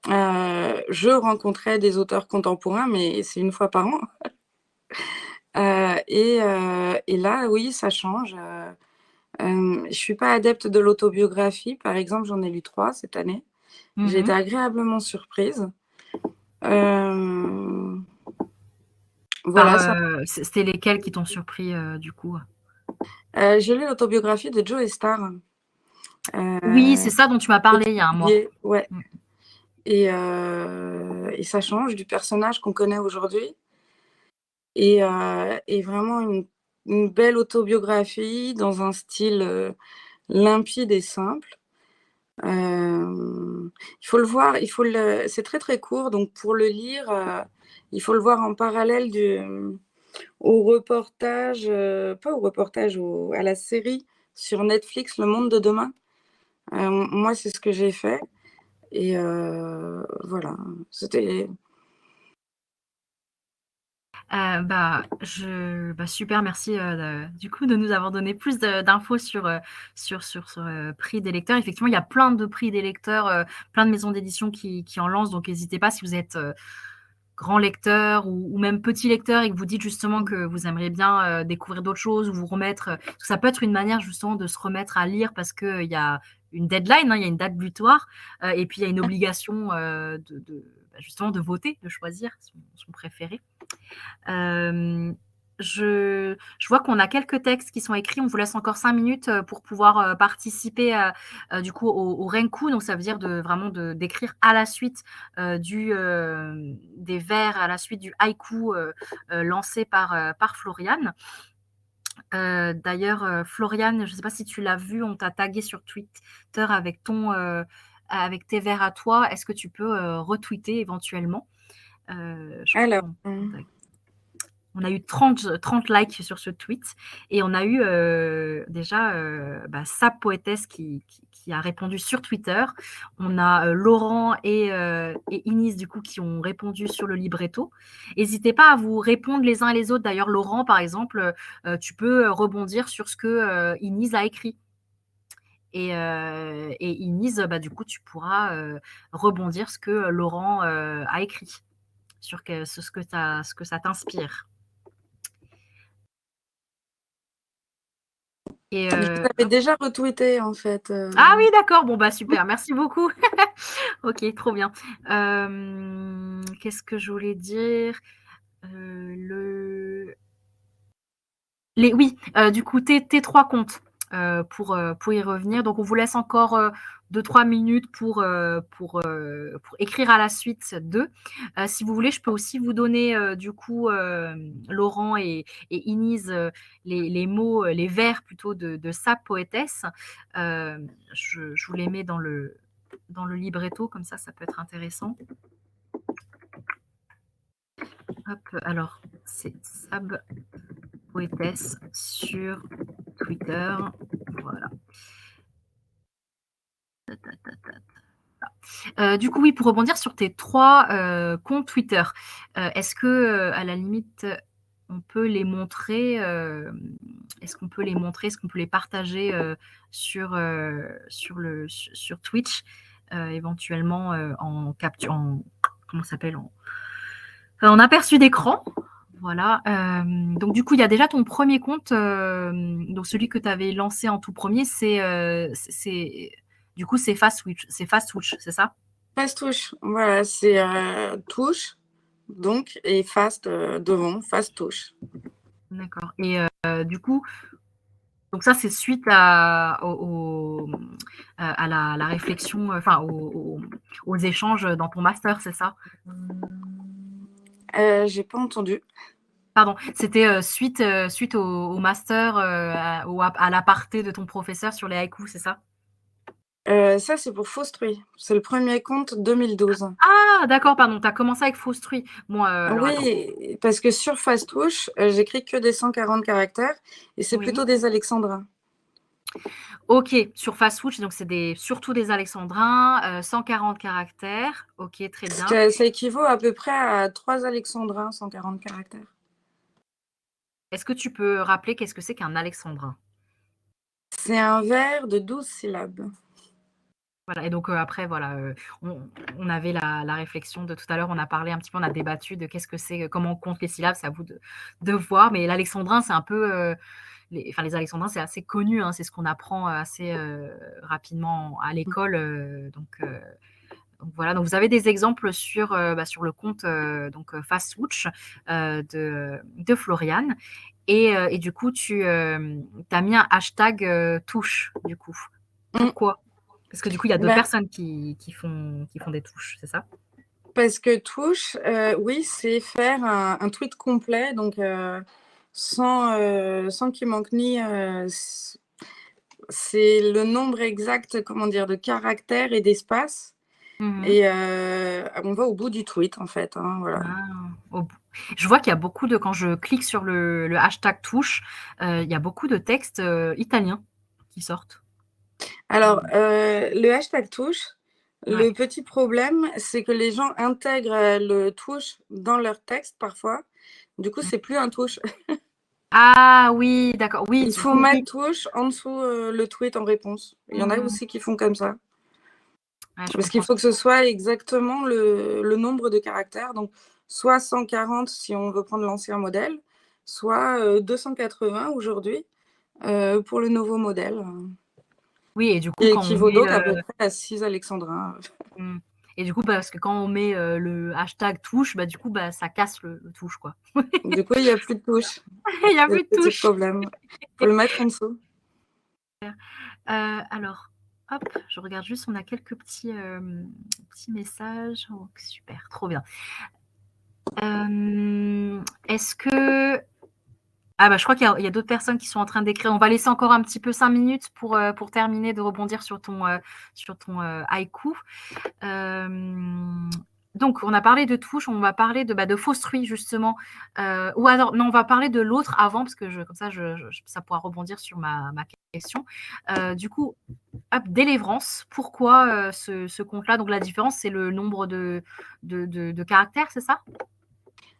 Je rencontrais des auteurs contemporains, mais c'est une fois par an. Et là, oui, ça change. Je suis pas adepte de l'autobiographie. Par exemple, j'en ai lu 3 cette année. J'ai été Mmh. agréablement surprise. Hem, Par, voilà, ça c'était lesquels qui t'ont surpris, du coup? j'ai lu l'autobiographie de Joe Starr, Oui, heu, c'est ça dont tu m'as parlé il y a un mois. ouais, Mmh. et ça change du personnage qu'on connaît aujourd'hui et vraiment une belle autobiographie dans un style, limpide et simple. Il faut le voir, il faut le c'est très, très court, donc pour le lire, il faut le voir en parallèle au reportage, pas au reportage, à la série sur Netflix, Le Monde de demain. Moi, c'est ce que j'ai fait et voilà, c'était Super, merci, du coup, de nous avoir donné plus d'infos sur, sur ce prix des lecteurs. Effectivement, il y a plein de prix des lecteurs, plein de maisons d'édition qui en lancent, donc n'hésitez pas si vous êtes, grand lecteur ou même petit lecteur et que vous dites justement que vous aimeriez bien, découvrir d'autres choses ou vous remettre, parce que ça peut être une manière justement de se remettre à lire parce qu'il y a une deadline, hein, il y a une date butoir, et puis il y a une obligation, justement de voter, de choisir son préféré. Euh, je vois qu'on a quelques textes qui sont écrits. On vous laisse encore 5 minutes pour pouvoir participer du coup au renku. Donc, ça veut dire vraiment d'écrire à la suite des vers, à la suite du haïku lancé par Floriane. D'ailleurs, Floriane, je ne sais pas si tu l'as vu, on t'a tagué sur Twitter avec tes vers à toi. Est-ce que tu peux retweeter éventuellement? Je crois alors, on a eu 30 likes sur ce tweet et on a eu déjà Sap Poétesse qui a répondu sur Twitter. On a Laurent et Inis du coup qui ont répondu sur le libretto. N'hésitez pas à vous répondre les uns et les autres. D'ailleurs, Laurent, par exemple, tu peux rebondir sur ce que Inis a écrit. Et Inis, du coup, tu pourras rebondir ce que Laurent a écrit, sur ce que ça t'inspire. Et je vous avais déjà retweeté en fait. ah oui, d'accord, bon, super, merci beaucoup. OK, trop bien. Qu'est-ce que je voulais dire? Le oui, du coup, tes 3 comptes, pour y revenir. Donc on vous laisse encore, 2-3 minutes pour écrire à la suite d'eux. Si vous voulez, je peux aussi vous donner, du coup, Laurent et Inise, les mots, les vers plutôt de Sap Poétesse. Je vous les mets dans le libretto, comme ça peut être intéressant. Hop, alors, c'est Sab Poétesse sur Twitter. Voilà. Du coup, oui, pour rebondir sur tes 3 comptes Twitter, est-ce que, à la limite, on peut les montrer, est-ce qu'on peut les montrer? Est-ce qu'on peut les partager, sur Twitch, éventuellement, en comment ça s'appelle? En aperçu d'écran? Voilà, donc du coup, il y a déjà ton premier compte, donc celui que tu avais lancé en tout premier, c'est du coup, c'est Fastwitch, c'est ça? Fastouche, voilà, c'est, touche donc et fast, devant, fastoche. D'accord. Et du coup, donc ça, c'est suite à la réflexion, enfin aux échanges dans ton master, c'est ça? J'ai pas entendu. Pardon, c'était suite au master, à l'aparté de ton professeur sur les haïkus, c'est ça? Ça, c'est pour Faustruit. C'est le premier compte 2012. Ah d'accord, pardon, tu as commencé avec Faustruit. Bon, alors attends. Oui, parce que sur Fastouche, j'écris que des 140 caractères et c'est plutôt Oui. des alexandrins. OK, sur Fastwitch, donc c'est surtout des alexandrins, 140 caractères. OK, très bien. Ça équivaut à peu près à 3 alexandrins, 140 caractères. Est-ce que tu peux rappeler qu'est-ce que c'est qu'un alexandrin? C'est un vers de 12 syllabes. Voilà et donc après voilà, on avait la réflexion de tout à l'heure, on a parlé un petit peu, on a débattu de qu'est-ce que c'est, comment on compte les syllabes, c'est à vous de voir, mais l'alexandrin, c'est un peu, les alexandrins, c'est assez connu, hein, c'est ce qu'on apprend assez, rapidement à l'école, donc voilà, donc vous avez des exemples sur le compte, Fastwatch, de Florian et du coup tu, as mis un hashtag, touche du coup. Mmh. Pourquoi? Parce que du coup, il y a d'autres Bah, personnes qui font des touches, c'est ça? parce que touche, oui, c'est faire un tweet complet, donc sans qu'il manque ni, c'est le nombre exact, comment dire, de caractères et d'espaces Mmh. et on va au bout du tweet, en fait, hein, voilà. Ah, au bout. Je vois qu'il y a beaucoup de quand je clique sur le hashtag touche, il y a beaucoup de textes, italiens qui sortent. Alors, Mmh. le hashtag touche, Ouais. le petit problème, c'est que les gens intègrent, le touche dans leur texte parfois. Du coup, Mmh. c'est plus un touche. Ah oui, d'accord. Oui, Il tu faut oui, mettre oui. touche en dessous, le tweet en réponse. Il y en a Mmh. aussi qui font comme ça. Ouais, je Parce qu'il comprends. faut que ce soit exactement le nombre de caractères, donc soit 140 si on veut prendre l'ancien modèle, soit, 280 aujourd'hui, pour le nouveau modèle, Oui et du qui coup, quand on équivaut met, donc à peu près à 6 alexandrins. mmh et du coup, parce que quand on met, le hashtag touche, bah, du coup, bah, ça casse le touche, quoi. Du coup, il y a plus de touche. Il y a C'est le plus de petit touche. problème. Faut le mettre en dessous. Alors, hop, je regarde juste, on a quelques petits messages. Oh super, trop bien. Est-ce que ah bah, je crois qu'il y a d'autres personnes qui sont en train d'écrire. On va laisser encore un petit peu 5 minutes pour terminer de rebondir sur ton haïku. Hem, donc on a parlé de touches, on va parler de fausse-truie justement, ou alors non, on va parler de l'autre avant parce que comme ça ça pourra rebondir sur ma question. Du coup, hop, délivrance, pourquoi, ce compte-là? Donc la différence, c'est le nombre de caractères, c'est ça?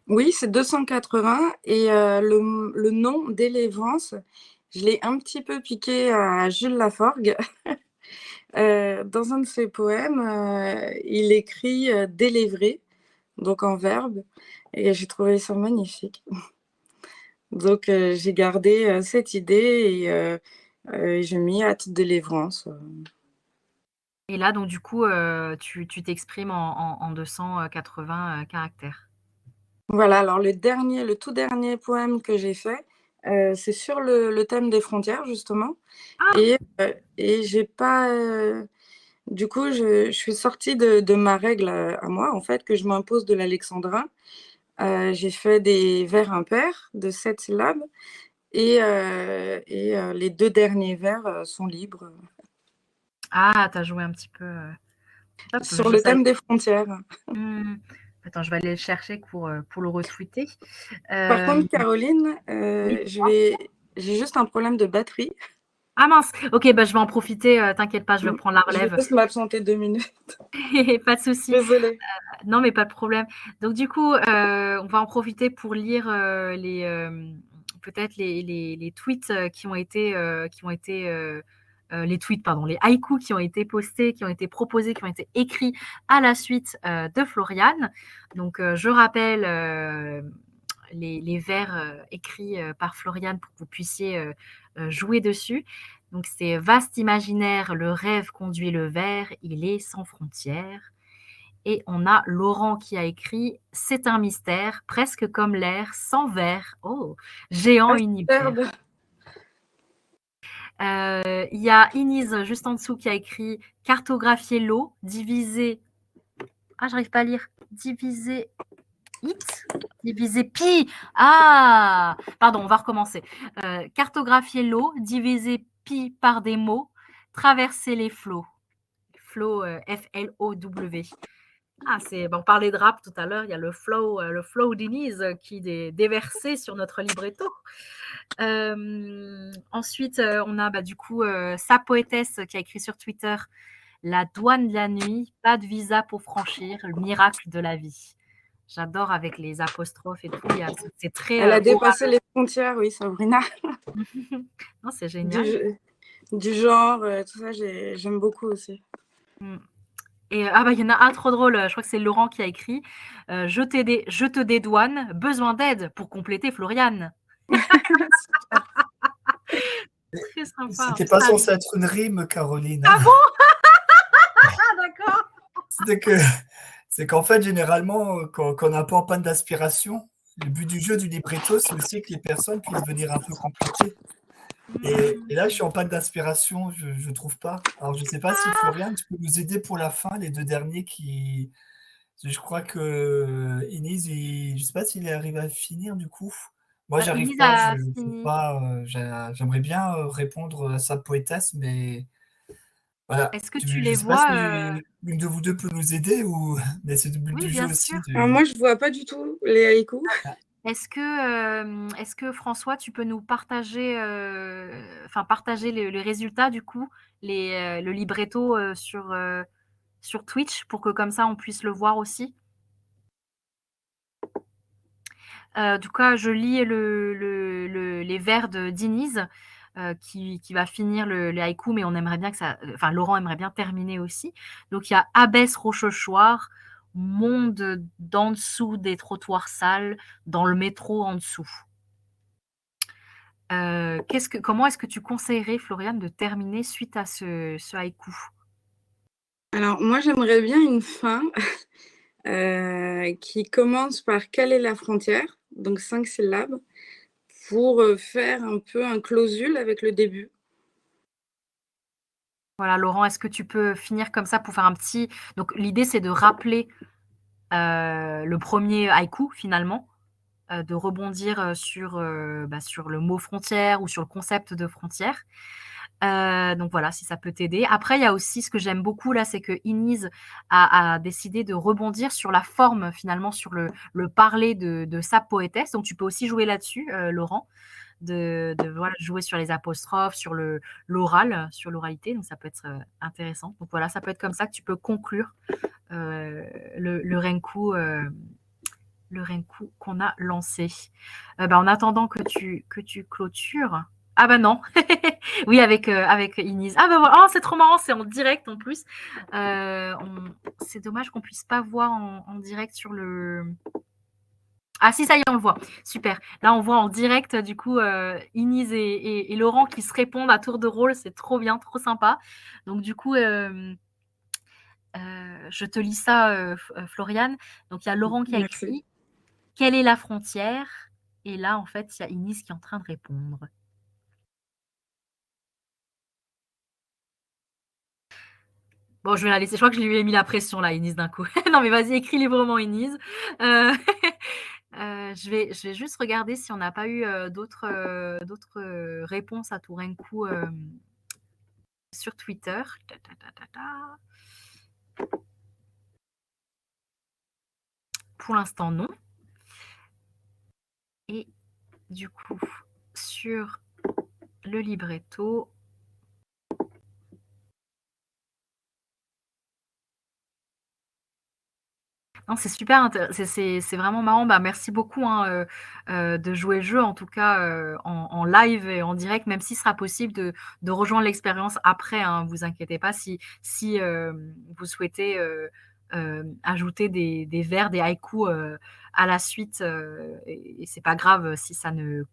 Oui, c'est 280 et le nom délivrance, je l'ai un petit peu piqué à Jules Laforgue. Dans un de ses poèmes, il écrit, délivrer, donc en verbe et j'ai trouvé ça magnifique. Donc j'ai gardé, cette idée et j'ai mis hâte délivrance. Et là donc du coup, tu t'exprimes en 280, caractères. Voilà, alors le tout dernier poème que j'ai fait, c'est sur le thème des frontières justement Ah! et j'ai pas, du coup je suis sortie de ma règle, à moi en fait que je m'impose de l'alexandrin. J'ai fait des vers impairs de 7 syllabes et les 2 derniers vers, sont libres, Ah, tu as joué un petit peu, hop, sur je le savais thème des frontières. mmh. Attends, je vais aller le chercher pour le retweeter. Par Hem, contre Caroline, oui, j'ai juste un problème de batterie. ah mince! OK, bah, je vais en profiter, t'inquiète pas, je vais reprendre la Je vais relève. juste m'absenter 2 minutes. Pas de souci. Désolée. Non, mais pas de problème. Donc du coup, on va en profiter pour lire, peut-être les tweets, les tweets pardon, les haïkus qui ont été postés, qui ont été proposés, qui ont été écrits à la suite, de Florian. Donc, je rappelle, les vers, écrits, par Florian pour que vous puissiez, jouer dessus. Donc c'est: «Vaste imaginaire, le rêve conduit le vers, il est sans frontières». Et on a Laurent qui a écrit: «C'est un mystère, presque comme l'air, sans verre. Oh! Géant Ah superbe! univers». Il y a Inise juste en dessous qui a écrit: «Cartographier l'eau, diviser» ah j'arrive pas à lire. Diviser it? Diviser pi? Ah! Pardon, on va recommencer. Cartographier l'eau, diviser pi par des mots, traverser les flots. Flow, Flow. Ah, on parlait de rap tout à l'heure, il y a le flow d'Inise qui déversait sur notre libretto. Ensuite, on a, bah, du coup, Sa Poétesse qui a écrit sur Twitter: «La douane de la nuit, pas de visa pour franchir, le miracle de la vie». J'adore avec les apostrophes et tout, c'est très, Elle a oral. dépassé les frontières, oui, Sabrina. Non, c'est Du génial. du genre, tout ça, j'aime beaucoup aussi. Mmh. Et ah bah, il y en a un trop drôle, je crois que c'est Laurent qui a écrit, je te dédouane, besoin d'aide pour compléter Floriane». Super. Très sympa. C'était pas Ah oui. censé être une rime, Caroline, hein. Ah bon? Ah d'accord. C'était que c'est qu'en fait, généralement, quand on est un peu en panne d'aspiration, le but du jeu du libretto, c'est aussi que les personnes puissent venir un peu compléter. Et là, je suis Mmh. en panne d'aspiration, je trouve pas. Alors, je sais pas si Ah! Florian, tu peux nous aider pour la fin, les 2 derniers qui je crois que Inès, je sais pas s'il est arrivé à finir du coup. Moi, j'arrive Inès pas, je a sais fini. pas, j'aimerais bien répondre à sa poétesse, mais voilà. Est-ce que tu Je les sais pas vois, si l'une de vous deux peut nous aider ou mais c'est le but Oui, du bien jeu sûr. aussi Alors de. moi, je vois pas du tout les haïkus. Est-ce que François, tu peux nous partager, enfin partager les résultats du coup, le libretto, sur Twitch pour que comme ça on puisse le voir aussi? En tout cas, je lis les vers de Diniz, qui va finir le haïku, mais on aimerait bien que ça, enfin Laurent aimerait bien terminer aussi. Donc il y a Abbesse Rochechouart, monde d'en dessous des trottoirs sales, dans le métro en dessous. Comment est-ce que tu conseillerais, Floriane, de terminer suite à ce haïku? Alors moi, j'aimerais bien une fin qui commence par quelle est la frontière, donc 5 syllabes, pour faire un peu un clausule avec le début. Voilà, Laurent, est-ce que tu peux finir comme ça pour faire un petit. Donc l'idée, c'est de rappeler le premier haïku finalement, de rebondir sur le mot frontière ou sur le concept de frontière. Donc voilà, si ça peut t'aider. Après, il y a aussi ce que j'aime beaucoup là, c'est que Inise a décidé de rebondir sur la forme finalement, sur le parler de sa poétesse. Donc tu peux aussi jouer là-dessus, Laurent, de voilà, jouer sur les apostrophes, sur l'oral, sur l'oralité. Donc ça peut être intéressant. Donc voilà, ça peut être comme ça que tu peux conclure le renku. Le renku qu'on a lancé. En attendant que tu clôtures. Ah bah non. Oui, avec Inise. Ah bah voilà, oh, c'est trop marrant, c'est en direct en plus. C'est dommage qu'on puisse pas voir en direct sur le. Ah si, ça y est, on le voit. Super. Là, on voit en direct, du coup, Inise et Laurent qui se répondent à tour de rôle. C'est trop bien, trop sympa. Donc, du coup, je te lis ça, Floriane. Donc, il y a Laurent qui a Merci. écrit quelle est la frontière? Et là, en fait, il y a Inès qui est en train de répondre. Bon, je vais la laisser. Je crois que je lui ai mis la pression là, Inès, d'un coup. Non, mais vas-y, écris librement, Inès. Euh, je vais juste regarder si on n'a pas eu d'autres réponses à Tourenkou sur Twitter. Ta, ta, ta, ta, ta. Pour l'instant, non. Et du coup, sur le libretto, non, c'est super intéressant, c'est vraiment marrant. Bah, merci beaucoup hein, de jouer le jeu, en tout cas en live et en direct, même si ce sera possible de rejoindre l'expérience après. Hein, vous inquiétez pas si vous souhaitez ajouter des vers, des haïkus à la suite, et c'est pas grave si ça ne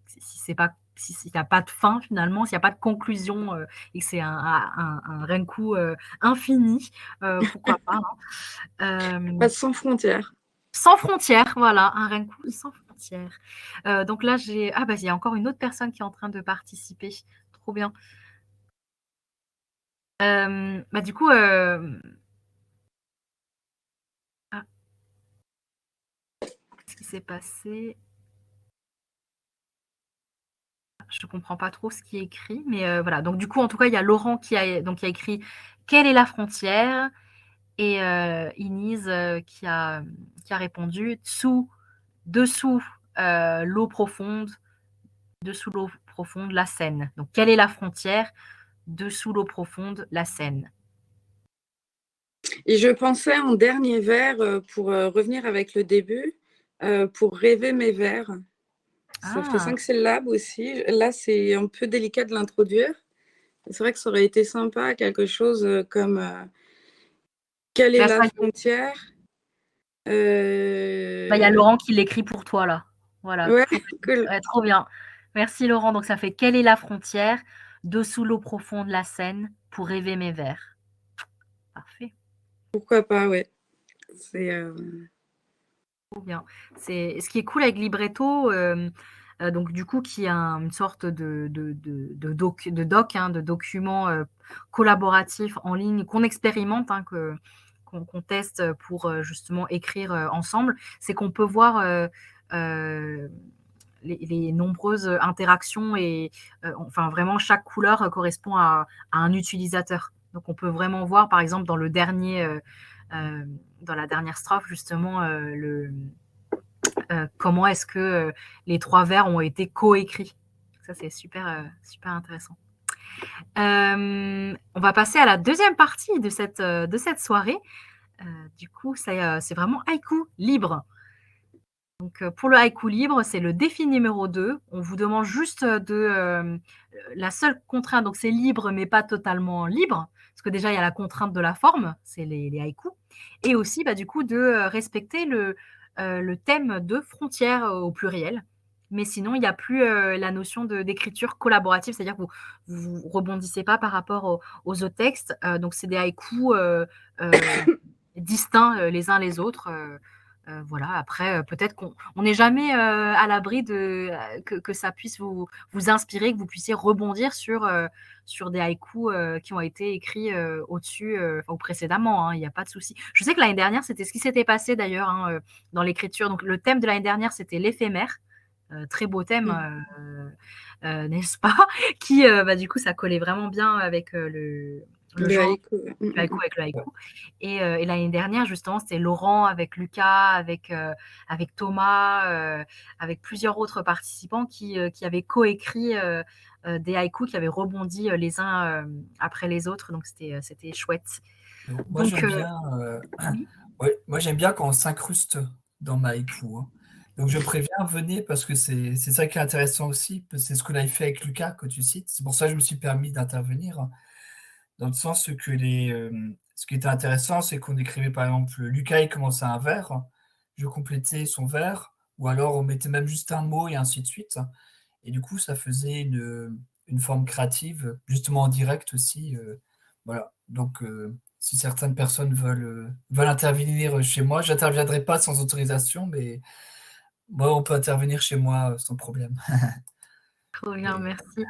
si c'est pas s'il n'y a pas de fin finalement, s'il n'y a pas de conclusion et que c'est un renku infini, pourquoi pas. Hein. Pas sans frontières. Sans frontières, voilà, un renku sans frontières. Donc là, il y a encore une autre personne qui est en train de participer. Trop bien. Du coup, qu'est-ce qui s'est passé? Je ne comprends pas trop ce qui est écrit, mais voilà. Donc du coup, en tout cas, il y a Laurent qui a écrit quelle est la frontière et Inise qui a répondu dessous l'eau profonde, dessous l'eau profonde, la Seine. Donc quelle est la frontière? Dessous l'eau profonde, la Seine. Et je pensais en dernier vers, pour revenir avec le début, pour rêver mes vers. Ça fait Ah, 5 syllabes aussi. Là, c'est un peu délicat de l'introduire. C'est vrai que ça aurait été sympa, quelque chose comme Quelle est Bah, la ça y est. frontière? Bah, il y a Euh, Laurent qui l'écrit pour toi là. Voilà, Ouais, tout cool. ouais, trop bien. Merci Laurent. Donc ça fait: «Quelle est la frontière dessous l'eau profonde la Seine pour rêver mes vers?» Parfait, Pourquoi pas, ouais. C'est trop bien. C'est ce qui est cool avec Libretto, donc du coup qui est une sorte de document, collaboratif en ligne qu'on expérimente, hein, qu'on teste, pour, justement écrire, ensemble. C'est qu'on peut voir, les nombreuses interactions et enfin vraiment chaque couleur correspond à un utilisateur. Donc on peut vraiment voir par exemple dans la dernière strophe justement comment est-ce que les trois vers ont été coécrits. Ça c'est super, super intéressant. On va passer à la deuxième partie de cette soirée. Du coup, c'est vraiment haïku libre. Donc, pour le haïku libre, c'est le défi numéro 2. On vous demande juste la seule contrainte, donc c'est libre, mais pas totalement libre, parce que déjà, il y a la contrainte de la forme, c'est les haïkus, et aussi, bah, du coup, de respecter le thème de frontière au pluriel. Mais sinon, il n'y a plus la notion d'écriture collaborative, c'est-à-dire que vous rebondissez pas par rapport aux autres textes. Donc, c'est des haïkus distincts les uns les autres. Voilà, après, peut-être qu'on n'est jamais à l'abri que ça puisse vous inspirer, que vous puissiez rebondir sur des haïkus qui ont été écrits au-dessus ou précédemment, hein, il n'y a pas de souci. Je sais que l'année dernière, c'était ce qui s'était passé d'ailleurs hein, dans l'écriture. Donc, le thème de l'année dernière, c'était l'éphémère. Très beau thème, n'est-ce pas? Qui, bah, du coup, ça collait vraiment bien avec le le genre. haïku. Ouais. Le haïku avec le haïku. Et l'année dernière, justement, c'était Laurent avec Lucas, avec Thomas, avec plusieurs autres participants qui avaient coécrit des haïkus qui avaient rebondi les uns après les autres. Donc, c'était chouette. Donc, moi, Donc, j'aime bien, oui. ouais, moi, j'aime bien quand on s'incruste dans ma haïku, hein. Donc, je préviens, venez, parce que c'est ça qui est intéressant aussi. C'est ce qu'on avait fait avec Lucas, que tu cites. C'est pour ça que je me suis permis d'intervenir, hein, dans le sens que ce qui était intéressant, c'est qu'on écrivait, par exemple, Lucas, il commençait un vers, je complétais son vers, ou alors on mettait même juste un mot et ainsi de suite. Et du coup, ça faisait une forme créative, justement en direct aussi. Voilà. Donc, si certaines personnes veulent intervenir chez moi, j'interviendrai pas sans autorisation, mais moi, on peut intervenir chez moi sans problème. Trop bien, Et- merci.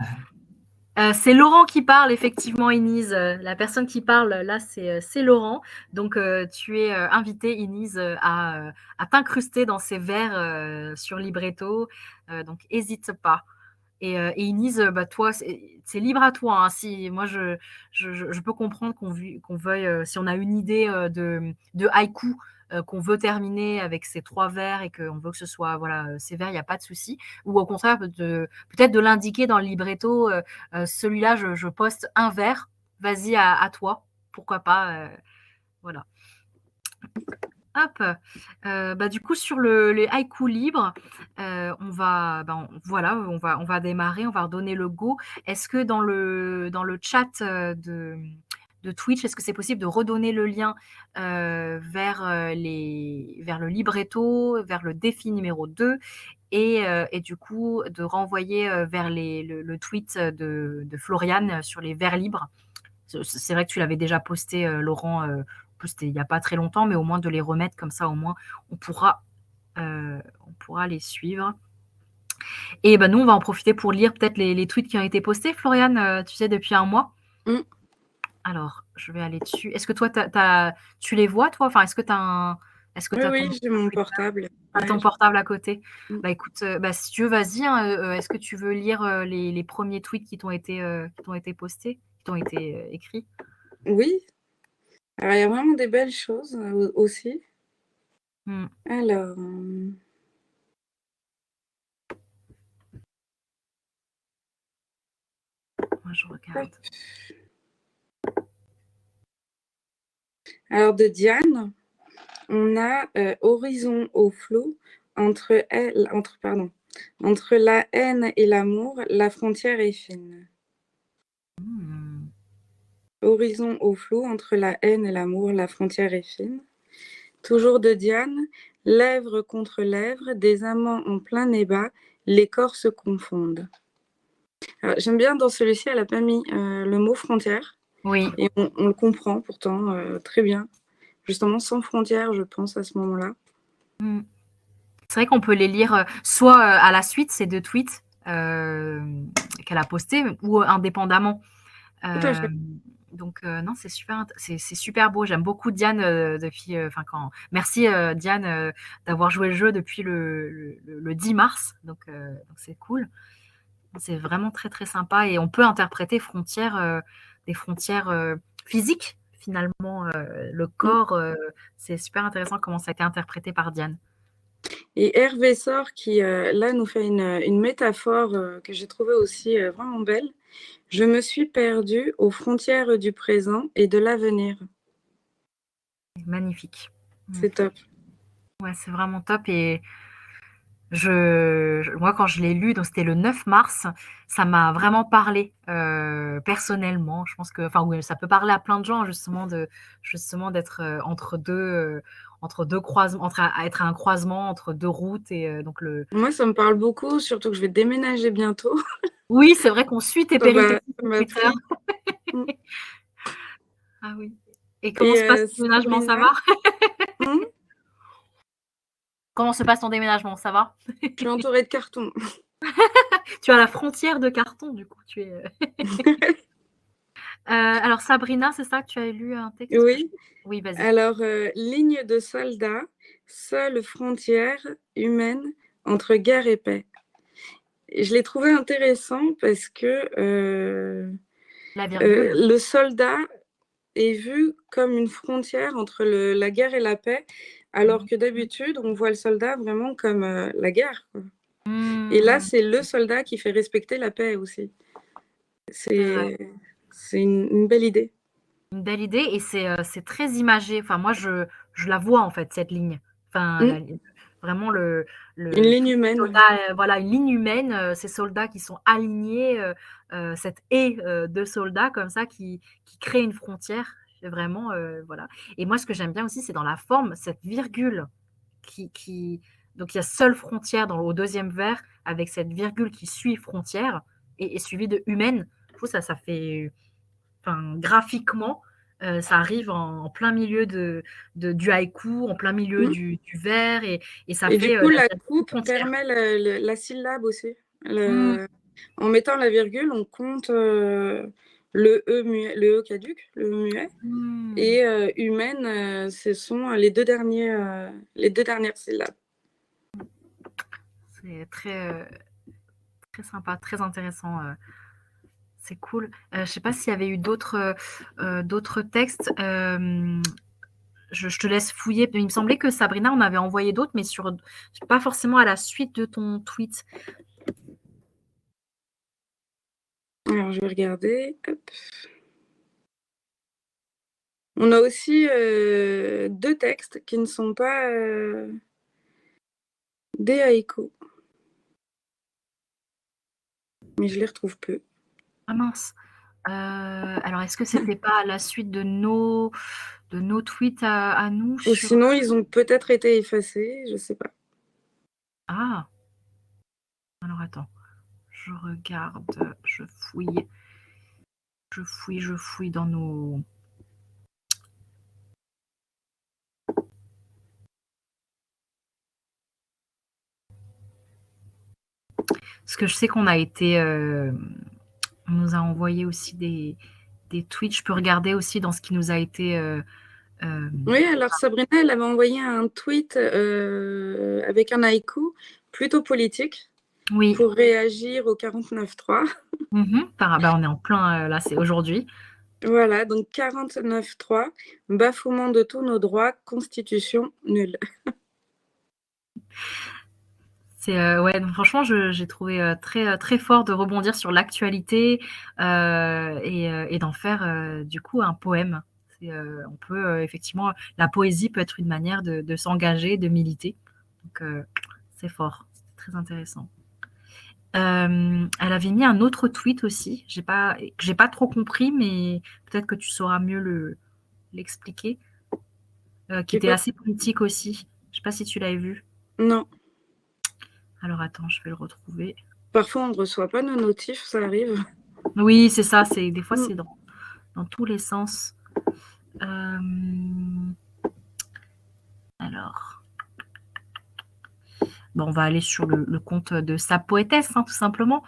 C'est Laurent qui parle, effectivement, Inise. La personne qui parle, là, c'est Laurent. Donc, tu es invitée, Inise, à t'incruster dans ces vers sur Libretto. Donc, n'hésite pas. Et Inise, bah, toi, c'est libre à toi. Hein. Si, moi, je peux comprendre qu'on veuille, si on a une idée de haïku qu'on veut terminer avec ces trois vers et qu'on veut que ce soit voilà, ces vers, il n'y a pas de souci. Ou au contraire, peut-être de l'indiquer dans le libretto, celui-là, je poste un vers, vas-y à toi, pourquoi pas. Voilà. Hop, bah, du coup sur les haïkus libres, on va démarrer, on va redonner le go. Est-ce que dans le chat, de Twitch, est-ce que c'est possible de redonner le lien, vers le libretto, vers le défi numéro 2 et du coup de renvoyer, vers le tweet de Floriane sur les vers libres? C'est vrai que tu l'avais déjà posté, Laurent, en plus c'était il y a pas très longtemps, mais au moins de les remettre comme ça, au moins on pourra, on pourra les suivre. Et bah, nous, on va en profiter pour lire peut-être les tweets qui ont été postés, Floriane, tu sais, depuis un mois. Mm. Alors, je vais aller dessus. Est-ce que toi, tu les vois, toi? Enfin, est-ce que Oui, tu as oui, j'ai mon portable. ton Ouais, portable à côté? Mm. Bah, écoute, bah, si tu veux, vas-y, hein, est-ce que tu veux lire les premiers tweets qui t'ont été postés, qui t'ont été écrits? Oui, alors il y a vraiment des belles choses aussi. Mmh. Alors, Moi, je regarde. alors de Diane, on a horizon au flou entre la haine et l'amour, la frontière est fine. Mmh. Horizon au flou, entre la haine et l'amour, la frontière est fine. Toujours de Diane, lèvres contre lèvres, des amants en plein débat, les corps se confondent. Alors, j'aime bien dans celui-ci, elle a pas mis le mot frontière. Oui. Et on le comprend pourtant très bien. Justement, sans frontières, je pense, à ce moment-là. C'est vrai qu'on peut les lire soit à la suite, ces 2 tweets qu'elle a postés, ou indépendamment. Tout à fait. Donc non, c'est super beau. J'aime beaucoup Diane depuis. Merci Diane d'avoir joué le jeu depuis le 10 mars. Donc c'est cool. C'est vraiment très très sympa et on peut interpréter des frontières physiques finalement. Le corps, c'est super intéressant comment ça a été interprété par Diane. Et Hervé Sort qui, là, nous fait une métaphore que j'ai trouvée aussi vraiment belle. Je me suis perdue aux frontières du présent et de l'avenir. Magnifique. C'est top. Ouais, c'est vraiment top. Et moi, quand je l'ai lu, donc c'était le 9 mars, ça m'a vraiment parlé personnellement. Je pense que, oui, ça peut parler à plein de gens justement d'être entre deux croisements, être à un croisement entre deux routes et donc Moi, ça me parle beaucoup, surtout que je vais déménager bientôt. Oui, c'est vrai qu'on suit tes Ça péripéties sur m'a Twitter. pris. Ah oui. Et comment Et se passe ton déménagement, ça Sabrina, va? hmm, Comment se passe ton déménagement, ça va? je suis entourée de cartons. Tu es à la frontière de carton, du coup, tu es. Alors Sabrina, c'est ça que tu as lu un texte que je... Oui. Oui, vas-y. Alors, ligne de soldats, seule frontière humaine entre guerre et paix. Et je l'ai trouvé intéressant parce que La virgule. le soldat est vu comme une frontière entre la guerre et la paix, alors que d'habitude, on voit le soldat vraiment comme la guerre, quoi. Et là, c'est le soldat qui fait respecter la paix aussi. C'est une belle idée. Une belle idée et c'est très imagé. Enfin, moi, je la vois en fait, cette ligne. Enfin, Mm. vraiment Une ligne tous ces humaine, ouais. soldats, voilà, une ligne humaine, ces soldats qui sont alignés, cette haie de soldats comme ça qui crée une frontière. Vraiment, voilà. Et moi, ce que j'aime bien aussi, c'est dans la forme, cette virgule qui donc il y a seule frontière au deuxième vers avec cette virgule qui suit frontière et suivie de humaine. Je trouve ça fait, graphiquement, ça arrive en plein milieu du haïku, en plein milieu Mm. du vers et ça Et du fait coup, la une coupe frontière. permet la syllabe aussi. Mmh. En mettant la virgule, on compte le E muet, le E caduc, le E muet, Mmh. et humaine, ce sont les deux dernières syllabes. C'est très, très sympa, très intéressant, c'est cool. Je sais pas s'il y avait eu d'autres textes, je te laisse fouiller. Il me semblait que Sabrina en avait envoyé d'autres, mais pas forcément à la suite de ton tweet. Alors, je vais regarder. Hop. On a aussi 2 textes qui ne sont pas des haïkus, mais je les retrouve plus. Ah mince. Alors est-ce que c'était pas à la suite de nos tweets à nous Ou sur... sinon, ils ont peut-être été effacés, je sais pas. Ah, alors attends, je regarde, je fouille dans nos... Parce que je sais qu'on a été... on nous a envoyé aussi des tweets. Je peux regarder aussi dans ce qui nous a été... Oui, alors Sabrina, elle avait envoyé un tweet avec un haïku plutôt politique Oui. pour réagir au 49.3. On est en plein... là, c'est aujourd'hui. Voilà, donc 49.3, bafouement de tous nos droits, constitution nulle. Ouais, donc franchement, j'ai trouvé très, très fort de rebondir sur l'actualité et d'en faire du coup un poème. On peut effectivement, la poésie peut être une manière de s'engager, de militer. Donc c'est fort, c'est très intéressant. Elle avait mis un autre tweet aussi, que j'ai pas trop compris, mais peut-être que tu sauras mieux l'expliquer, qui C'est était quoi? assez politique aussi. Je sais pas si tu l'avais vu. Non. Alors attends, je vais le retrouver. Parfois, on ne reçoit pas nos notifs, ça arrive. Oui, c'est ça, des fois Mm. c'est dans tous les sens. Alors, bon, on va aller sur le compte de sa poétesse, hein, tout simplement.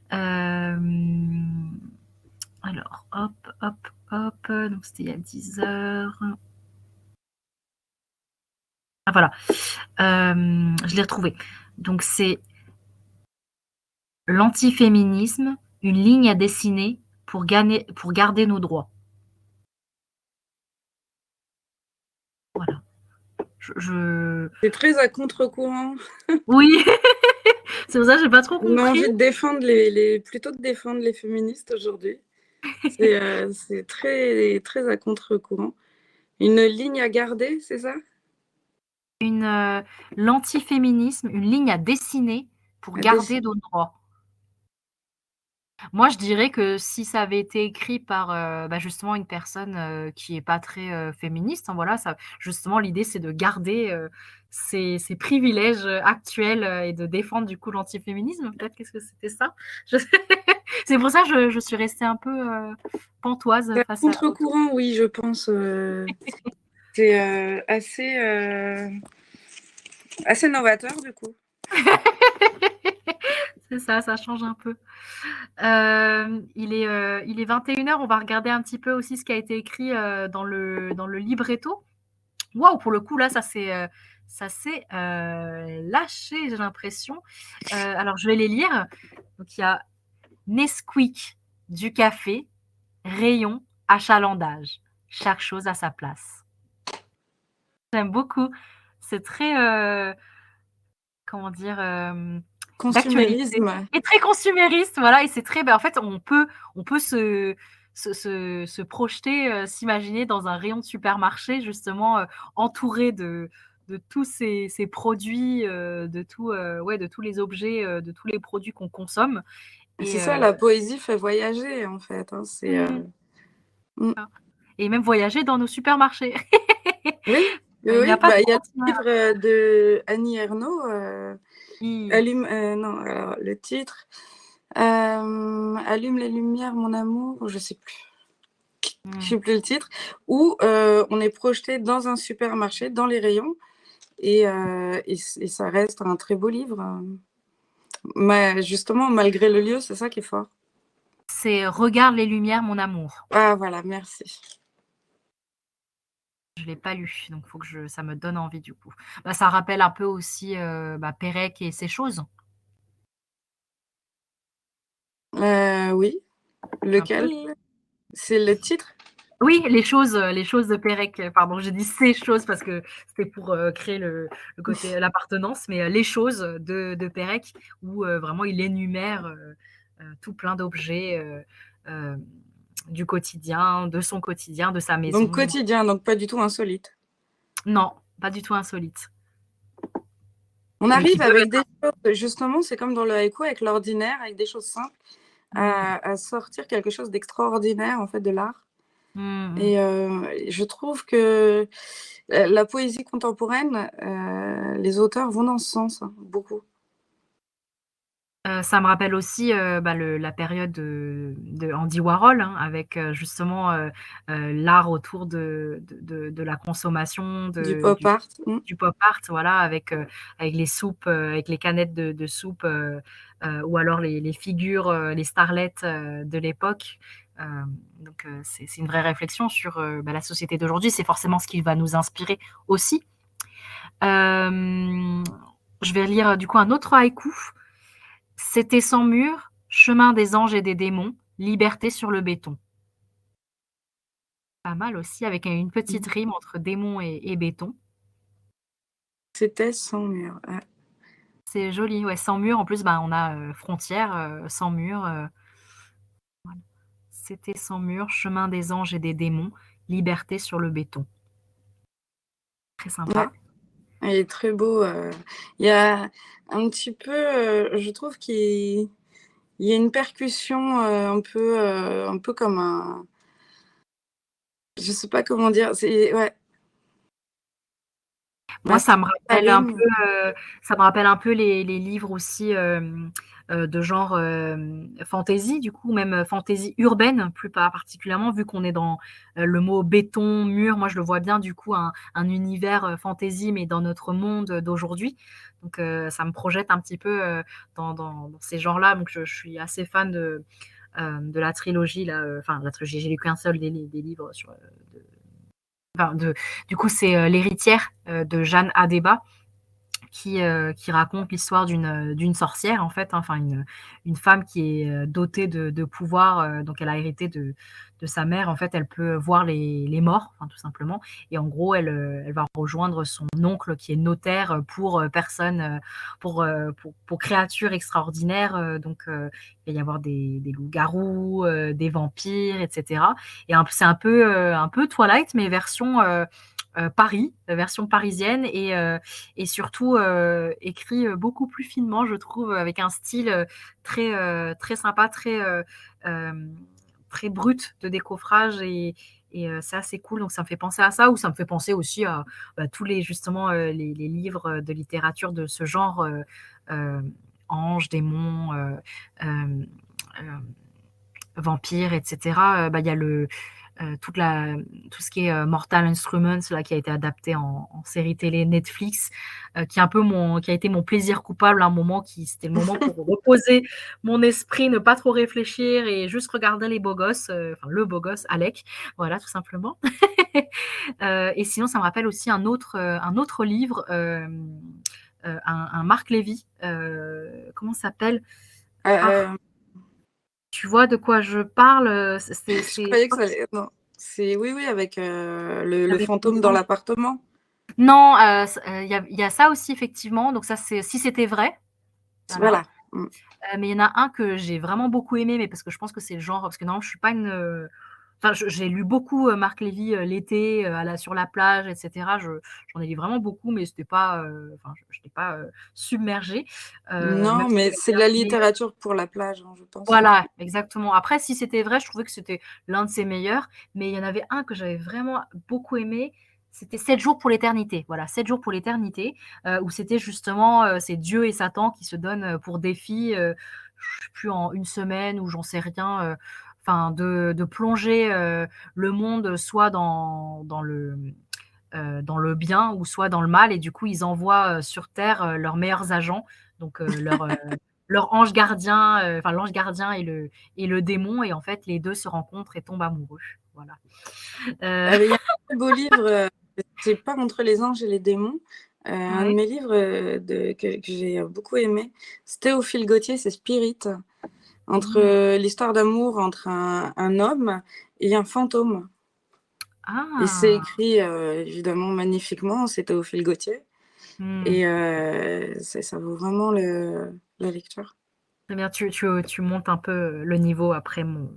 Alors, hop. Donc, c'était il y a 10 heures. Ah, voilà. Je l'ai retrouvé. Donc, c'est l'antiféminisme, une ligne à dessiner pour garder nos droits. Voilà. C'est très à contre-courant. Oui, c'est pour ça que j'ai pas trop On a compris. envie de défendre plutôt de défendre les féministes aujourd'hui. C'est très, très à contre-courant. Une ligne à garder, c'est ça? L'antiféminisme, une ligne à dessiner pour À garder dessiner. nos droits. Moi, je dirais que si ça avait été écrit par, justement une personne, qui est pas très, féministe, hein, voilà, ça justement l'idée c'est de garder, ses privilèges, actuels, et de défendre du coup l'antiféminisme, peut-être qu'est-ce que c'était ça? Je c'est pour ça que je suis restée un peu, pantoise À face au truc. contre-courant, oui, je pense. C'est assez novateur, du coup. C'est ça change un peu. Il est 21h, on va regarder un petit peu aussi ce qui a été écrit, dans le libretto. Waouh, pour le coup, là, ça s'est lâché, j'ai l'impression. Alors, je vais les lire. Donc, il y a Nesquik, du café, rayon, achalandage. Chaque chose à sa place. J'aime beaucoup. C'est très, comment dire, d'actualité Consumérisme. et très consumériste, voilà. Et c'est très, en fait, on peut se projeter, s'imaginer dans un rayon de supermarché, justement, entouré de tous ces produits, de tous les objets, de tous les produits qu'on consomme. C'est Et ça, la poésie fait voyager, en fait. Hein. mmh, Mm. et même voyager dans nos supermarchés. Oui, oui, Il n'y a oui. pas de Bah, il y a le frontières. livre de Annie Ernaux, Oui. Allume, non, alors, le titre, Allume les lumières, mon amour, je sais plus. Je Mmh. sais plus le titre, où on est projeté dans un supermarché, dans les rayons, et ça reste un très beau livre. Mais justement, malgré le lieu, c'est ça qui est fort. C'est «Regarde les lumières, mon amour». Ah voilà, merci. Je l'ai pas lu, donc faut que ça me donne envie du coup. Bah, ça rappelle un peu aussi, Pérec et ces choses, Oui, un peu. lequel? C'est le titre? Oui, les choses de Pérec, pardon, j'ai dit «ces choses» parce que c'était pour, créer le côté l'appartenance, mais, les choses de Pérec où, vraiment il énumère, tout plein d'objets, du quotidien, de son quotidien, de sa Donc maison. quotidien, donc pas du tout insolite. Non, pas du tout insolite, On mais qui arrive peuvent avec être des choses, justement, c'est comme dans le haïku, avec l'ordinaire, avec des choses simples, mmh, à sortir quelque chose d'extraordinaire, en fait, de l'art. mmh mh. Et je trouve que la poésie contemporaine, les auteurs vont dans ce sens, hein, beaucoup. Ça me rappelle aussi, la période de Andy Warhol, hein, avec, justement, l'art autour de la consommation, Du pop art. Mmh. du pop art, voilà, avec les soupes, avec les canettes de soupe, ou alors les figures, les starlets, de l'époque. Donc c'est une vraie réflexion sur, la société d'aujourd'hui. C'est forcément ce qui va nous inspirer aussi. Hem, je vais lire, du coup, un autre haïku. C'était sans mur, chemin des anges et des démons, liberté sur le béton. Pas mal aussi avec une petite Mmh. rime entre démon et béton. C'était sans mur. Ah. C'est joli, ouais, sans mur en plus, on a, frontière, sans mur, voilà. C'était sans mur, chemin des anges et des démons, liberté sur le béton. Très Ouais. sympa. Il est très beau. Il y a un petit peu, je trouve qu'il y a une percussion un peu comme un... Je sais pas comment dire. C'est ouais. Moi, Bah, c'est Salem. ça me rappelle un peu les livres aussi de genre fantasy, du coup, même fantasy urbaine, plus particulièrement, vu qu'on est dans le mot béton, mur. Moi, je le vois bien, du coup, un univers fantasy, mais dans notre monde d'aujourd'hui. Donc, ça me projette un petit peu dans ces genres-là. Donc, je suis assez fan de la trilogie, là. Enfin, la trilogie, j'ai lu qu'un seul des livres sur. Enfin, du coup, c'est L'héritière de Jeanne Adeba qui raconte l'histoire d'une sorcière en fait, hein, enfin une femme qui est dotée de pouvoir, donc elle a hérité de sa mère. En fait, elle peut voir les morts, enfin, tout simplement. Et en gros, elle va rejoindre son oncle qui est notaire pour personnes, pour créatures extraordinaires. Donc, il va y avoir des loups-garous, des vampires, etc. Et c'est un peu Twilight, mais version Paris, version parisienne, et surtout écrit beaucoup plus finement, je trouve, avec un style très sympa, euh, très brut de décoffrage, et c'est assez cool. Donc ça me fait penser à ça, ou ça me fait penser aussi à tous les justement les livres de littérature de ce genre, euh, anges, démons, euh, vampires, etc. Il y a tout ce qui est Mortal Instruments là, qui a été adapté en série télé Netflix, qui a été mon plaisir coupable à un moment, c'était le moment pour reposer mon esprit, ne pas trop réfléchir et juste regarder les beaux gosses, enfin le beau gosse Alec, voilà, tout simplement. Et sinon, ça me rappelle aussi un autre livre, un Marc Lévy, comment ça s'appelle? Ah, Euh, tu vois de quoi je parle? je croyais que ça allait... Non. C'est oui, oui, avec le Avec les fantôme dans anges. l'appartement. Non, il y a ça aussi effectivement, donc ça c'est Si c'était vrai, voilà. Voilà. Mm. Mais il y en a un que j'ai vraiment beaucoup aimé, mais parce que je pense que c'est le genre, parce que non, je suis pas une, enfin j'ai lu beaucoup Marc Lévy l'été, sur la plage, etc. J'en ai lu vraiment beaucoup, mais c'était pas, enfin je n'étais pas submergée, même Non, s'il y mais avait c'est de bien la des meilleurs. littérature pour la plage, hein, je pense. Voilà, exactement. Après, Si c'était vrai, je trouvais que c'était l'un de ses meilleurs, mais il y en avait un que j'avais vraiment beaucoup aimé, c'était 7 jours pour l'éternité. Voilà, 7 jours pour l'éternité, où c'était justement, c'est Dieu et Satan qui se donnent pour défi, je sais plus, en une semaine ou j'en sais rien, enfin de plonger le monde soit dans le bien ou soit dans le mal, et du coup, ils envoient sur Terre leurs meilleurs agents, donc leur ange gardien, enfin l'ange gardien et le démon, et en fait, les deux se rencontrent et tombent amoureux. Voilà. Euh, Ah, mais il y a un très beau livre, c'est pas Entre les anges et les démons. Un de ouais. mes livres que j'ai beaucoup aimé, c'est Théophile Gautier, c'est Spirit. Entre Mm. l'histoire d'amour entre un homme et un fantôme. Et c'est Ah. écrit évidemment magnifiquement, c'est Théophile Gautier. Mm. Et ça vaut vraiment la lecture. Très bien, tu montes un peu le niveau après mon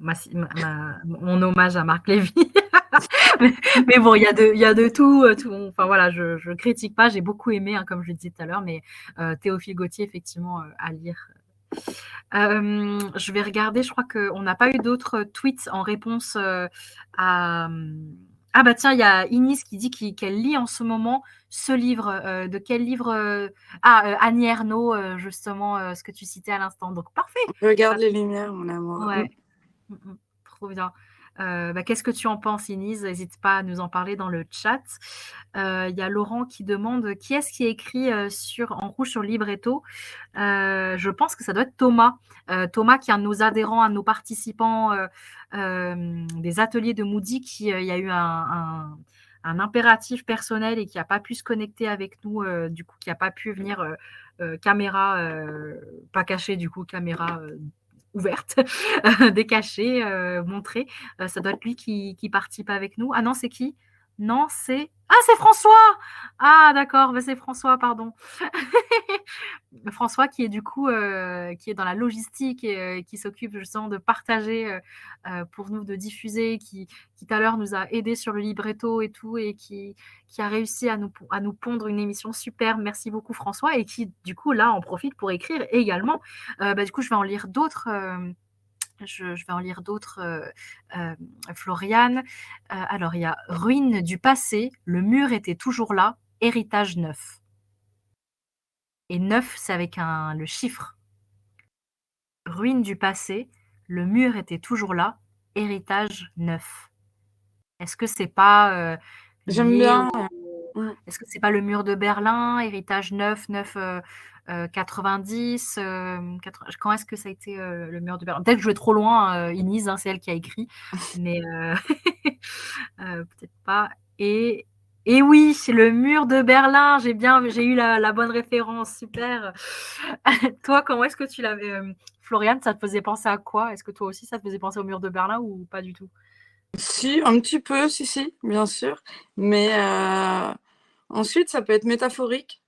hommage à Marc Lévy. Mais bon, il y a de tout, enfin voilà, je critique pas, j'ai beaucoup aimé, hein, comme je le disais tout à l'heure, mais Théophile Gautier, effectivement, à lire. Je vais regarder, je crois qu'on n'a pas eu d'autres tweets en réponse à. Ah bah tiens, il y a Inis qui dit qu'elle lit en ce moment ce livre. De quel livre Annie Ernaux, justement, ce que tu citais à l'instant. Donc parfait. Ça, Regarde les lumières, mon amour. ouais. Trop bien. Qu'est-ce que tu en penses, Inise? N'hésite pas à nous en parler dans le chat. Il y a Laurent qui demande qui est-ce qui a écrit en rouge sur le libretto. Je pense que ça doit être Thomas. Thomas, qui est un de nos adhérents, un de nos participants des ateliers de Moody, il y a eu un impératif personnel et qui n'a pas pu se connecter avec nous, du coup, qui n'a pas pu venir caméra, pas cachée, du coup, caméra ouverte, décachée, montrée. Ça doit être lui qui participe avec nous. Ah non, c'est qui? Non, c'est Ah, c'est François! Ah d'accord, bah, c'est François, pardon. François qui est du coup, qui est dans la logistique et qui s'occupe justement de partager, pour nous, de diffuser, qui tout à l'heure nous a aidés sur le libretto et tout et qui a réussi à nous pondre une émission superbe. Merci beaucoup François et qui du coup là en profite pour écrire également. Bah, du coup je vais en lire d'autres, je vais en lire d'autres, Floriane. Alors, il y a Ruines du passé, le mur était toujours là, héritage neuf. Et neuf, c'est avec le chiffre. Ruines du passé, le mur était toujours là, héritage neuf. Est-ce que c'est pas J'aime lié bien. au. Mm. Est-ce que c'est pas le mur de Berlin, héritage neuf, 90 quand est-ce que ça a été le mur de Berlin? Peut-être que je vais trop loin, Inise, hein, c'est elle qui a écrit, mais peut-être pas. Et oui, c'est le mur de Berlin. J'ai eu la bonne référence, super. Toi, comment est-ce que tu l'avais, Floriane, ça te faisait penser à quoi? Est-ce que toi aussi, ça te faisait penser au mur de Berlin ou pas du tout? Si, un petit peu, si, bien sûr. Mais ensuite, ça peut être métaphorique.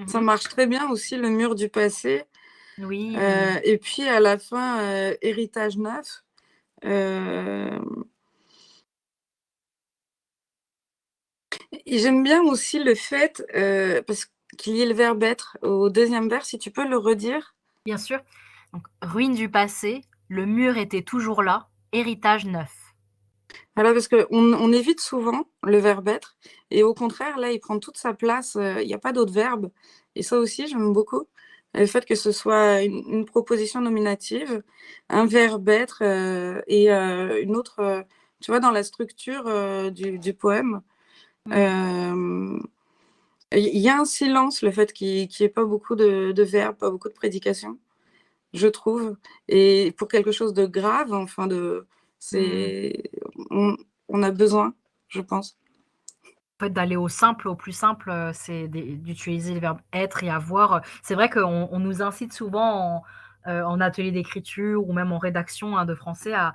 Ça Mhm. marche très bien aussi, le mur du passé. Oui, Et puis à la fin, héritage neuf. Euh, et j'aime bien aussi le fait, parce qu'il y ait le verbe être au deuxième vers, si tu peux le redire. bien sûr. Donc, ruine du passé, le mur était toujours là, héritage neuf. Voilà, parce qu'on évite souvent le verbe être, et au contraire, là, il prend toute sa place, il n'y a pas d'autre verbe. Et ça aussi, j'aime beaucoup. Le fait que ce soit une proposition nominative, un verbe être et une autre, tu vois, dans la structure du poème, Hmm. euh, il y a un silence, le fait qu'il n'y ait pas beaucoup de verbes, pas beaucoup de prédications, je trouve. Et pour quelque chose de grave, enfin, Hmm. c'est, on, on a besoin, je pense. En fait, d'aller au simple, au plus simple, c'est d'utiliser les verbes être et avoir. C'est vrai qu'on nous incite souvent en atelier d'écriture ou même en rédaction hein, de français à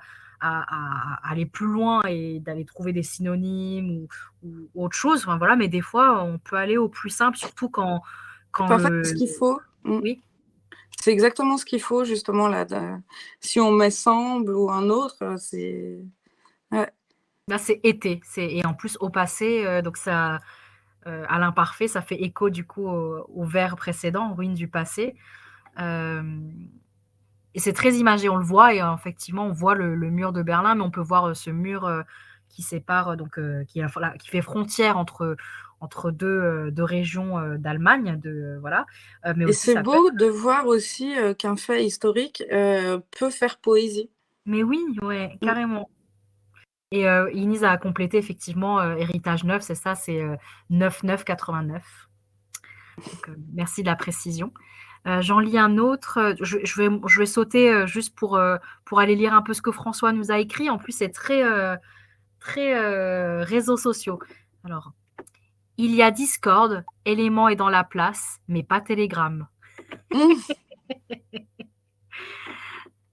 aller plus loin et d'aller trouver des synonymes ou autre chose. Enfin, voilà, mais des fois, on peut aller au plus simple, surtout quand Parfois, ce qu'il faut, Oui, c'est exactement ce qu'il faut, justement, là. Si on met semble ou un autre, c'est. Ouais. là, c'est été. Et en plus, au passé, donc ça, à l'imparfait, ça fait écho du coup au vers précédent, ruine du passé. Euh, Et c'est très imagé, on le voit, et effectivement, on voit le mur de Berlin, mais on peut voir ce mur qui sépare, donc qui fait frontière entre deux régions d'Allemagne, voilà. Mais Et aussi c'est ça peut être. beau de voir aussi qu'un fait historique peut faire poésie. Mais oui, ouais, Mm. carrément. Et Inès a complété effectivement héritage neuf, c'est ça, c'est 9989. Donc merci de la précision. J'en lis un autre. Je vais sauter juste pour aller lire un peu ce que François nous a écrit. En plus, c'est très réseaux sociaux. Alors, il y a Discord, Élément est dans la place, mais pas Telegram. Mm.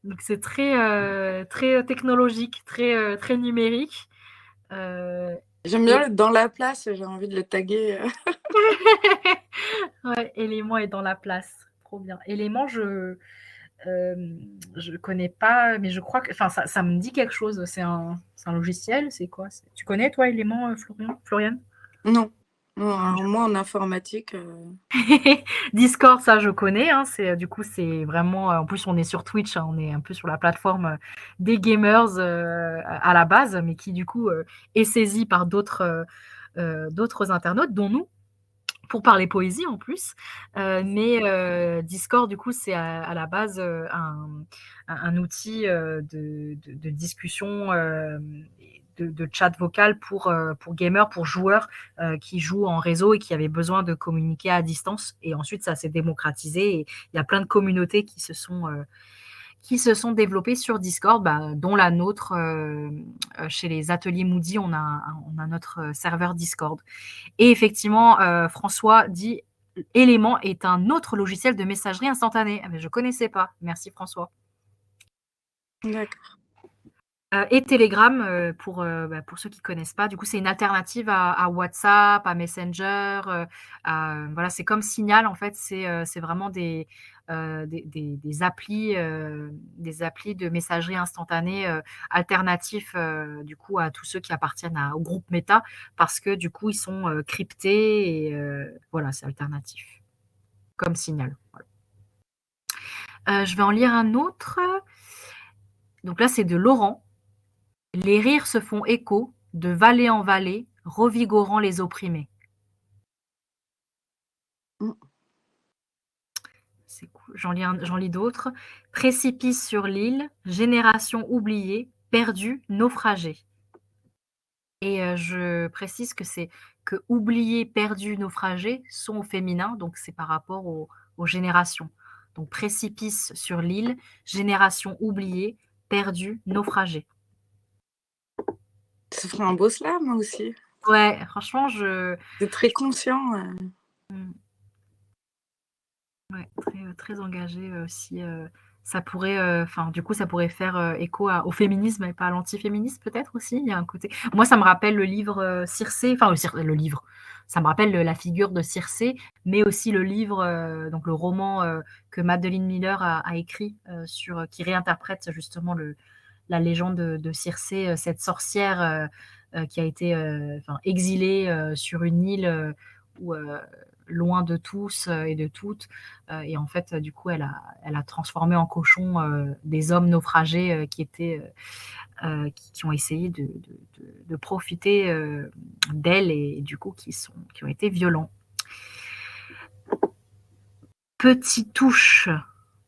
Donc, c'est très technologique, très numérique. Euh, J'aime bien et le dans la place, j'ai envie de le taguer. ouais, Élément est dans la place. Trop bien. Élément, je connais pas, mais je crois que, enfin, ça me dit quelque chose. C'est un logiciel, c'est quoi? Tu connais toi Élément, Florian? Non. Non, Non, alors moi, en informatique. Discord, ça je connais. Hein, du coup, c'est vraiment. En plus, on est sur Twitch, hein, on est un peu sur la plateforme des gamers à la base, mais qui du coup est saisie par d'autres internautes, dont nous, pour parler poésie en plus. Mais Discord, du coup, c'est à la base un outil de discussion, de chat vocal pour gamers, pour joueurs qui jouent en réseau et qui avaient besoin de communiquer à distance. Et ensuite, ça s'est démocratisé et il y a plein de communautés qui se sont développées sur Discord, bah, dont la nôtre. Chez les ateliers Moody, on a notre serveur Discord. Et effectivement, François dit Élément est un autre logiciel de messagerie instantanée. Ah, mais je ne connaissais pas. Merci François. D'accord. Et Telegram, pour ceux qui connaissent pas. Du coup, c'est une alternative à WhatsApp, à Messenger, voilà, c'est comme Signal en fait, c'est vraiment des applis de messagerie instantanée, alternatifs, du coup à tous ceux qui appartiennent au groupe Meta parce que du coup, ils sont, cryptés et voilà, c'est alternatif, comme Signal, voilà. Je vais en lire un autre. Donc là, c'est de Laurent. Les rires se font écho, de vallée en vallée, revigorant les opprimés. Mmh. C'est cool. J'en lis d'autres. Précipice sur l'île, génération oubliée, perdue, naufragée. Et je précise que oublié, perdu, naufragé sont au féminin, donc c'est par rapport aux générations. Donc précipice sur l'île, génération oubliée, perdue, naufragée. Ça ferait un beau slam aussi. Ouais, franchement, C'est très conscient. Mmh. Ouais, très engagé, aussi, ça pourrait, enfin, du coup, ça pourrait faire, écho au féminisme et pas à l'antiféminisme peut-être aussi? Il y a un côté moi, ça me rappelle le livre, Circé, enfin le livre, ça me rappelle la figure de Circé, mais aussi le livre, donc le roman, que Madeline Miller a écrit, qui réinterprète justement la légende de Circé, cette sorcière, qui a été, enfin exilée, sur une île, où, loin de tous, et de toutes, et en fait, du coup, elle a transformé en cochon, des hommes naufragés, qui ont essayé de profiter, d'elle et du coup qui ont été violents. Petite touche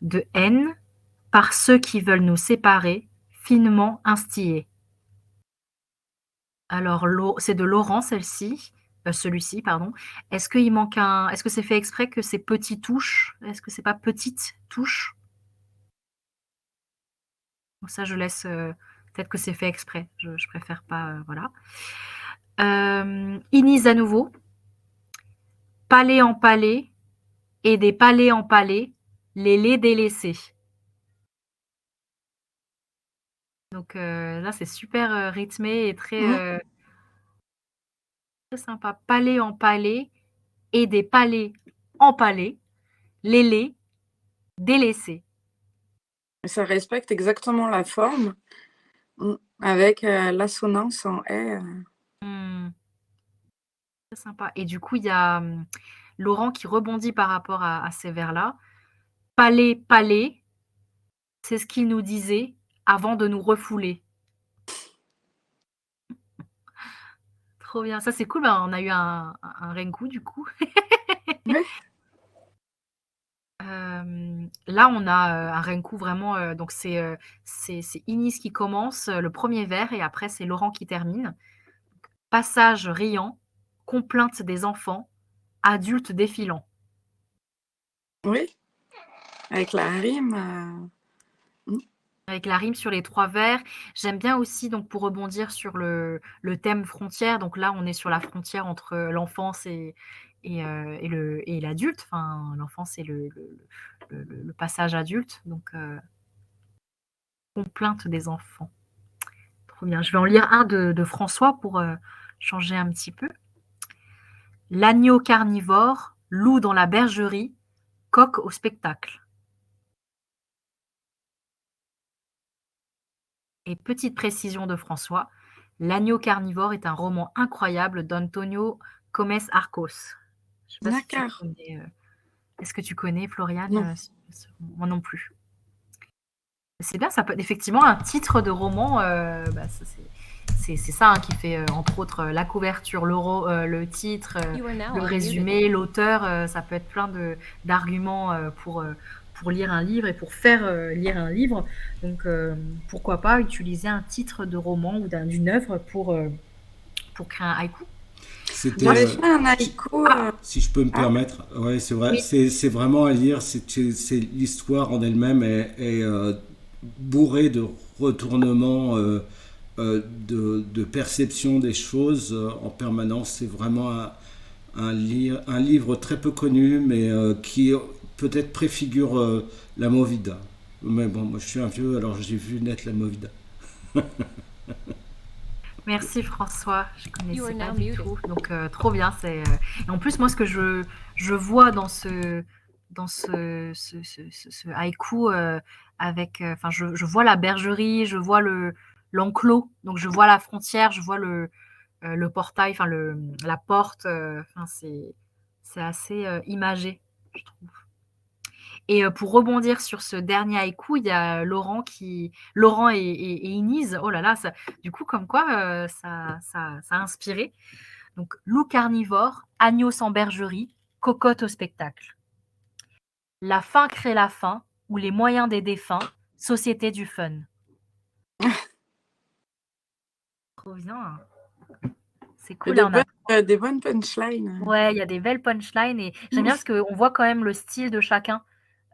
de haine par ceux qui veulent nous séparer, finement instillée. Alors c'est de Laurent celle-ci, celui-ci pardon. Est-ce que c'est fait exprès que c'est petit touche? Est-ce que c'est pas petite touche? Bon ça je laisse, peut-être que c'est fait exprès. Je préfère pas, voilà. Inise à nouveau. Palais en palais et des palais en palais, les laits délaissés. Donc là c'est super, rythmé et Mmh. très sympa. Palais en palais et des palais en palais, les laits délaissés. Ça respecte exactement la forme, avec, l'assonance en «est». Mmh. Très sympa et du coup, il y a, Laurent qui rebondit par rapport à ces vers-là. Palais, palais, c'est ce qu'il nous disait avant de nous refouler. Trop bien, ça c'est cool, ben, on a eu un renku du coup. Ouais. Là on a, un renku vraiment, donc c'est Inis qui commence, le premier vers et après c'est Laurent qui termine. Passage riant, complainte des enfants, adultes défilant. Oui, avec la rime, Avec la rime sur les 3 vers. J'aime bien aussi donc pour rebondir sur le thème frontière, donc là on est sur la frontière entre l'enfance et l'adulte, enfin l'enfance et le passage adulte, donc complainte des enfants. Trop bien. Je vais en lire un de François pour, changer un petit peu. L'agneau carnivore, loup dans la bergerie, coq au spectacle. Et petite précision de François, L'agneau carnivore est un roman incroyable d'Antonio Comes Arcos. Je sais pas si tu d'accord. connais, est-ce que tu connais Floriane? Non. Moi non plus. C'est bien, ça peut effectivement un titre de roman, bah, ça c'est ça, hein, qui fait, entre autres, la couverture, le titre, le résumé, l'auteur, ça peut être plein d'arguments, pour lire un livre et pour faire, lire un livre. Donc pourquoi pas utiliser un titre de roman ou d'une œuvre pour créer un haïku? C'était, Moi, J'avais fait un haïku, si je peux me ah, permettre, ouais, c'est vrai, oui. c'est vraiment à lire. C'est l'histoire en elle-même est bourrée de retournements, de perception des choses en permanence. C'est vraiment un livre très peu connu, mais qui peut-être préfigure la Movida. Mais bon, moi je suis un vieux, alors j'ai vu naître la Movida. Merci François, je connaissais pas du tout. Donc trop bien. Et en plus, moi, ce que je vois dans ce haïku avec, enfin, je vois la bergerie, je vois l'enclos, donc je vois la frontière, je vois le portail, enfin la porte. Enfin, c'est assez imagé, je trouve. Et pour rebondir sur ce dernier haïku, il y a Laurent et Inise. Oh là là, du coup, comme quoi, ça a inspiré. Donc, loup carnivore, agneau sans bergerie, cocotte au spectacle. La faim crée la faim, ou les moyens des défunts, société du fun. Trop bien. C'est Il cool, y hein, a des bonnes punchlines. Ouais, il y a des belles punchlines et j'aime bien parce qu'on voit quand même le style de chacun.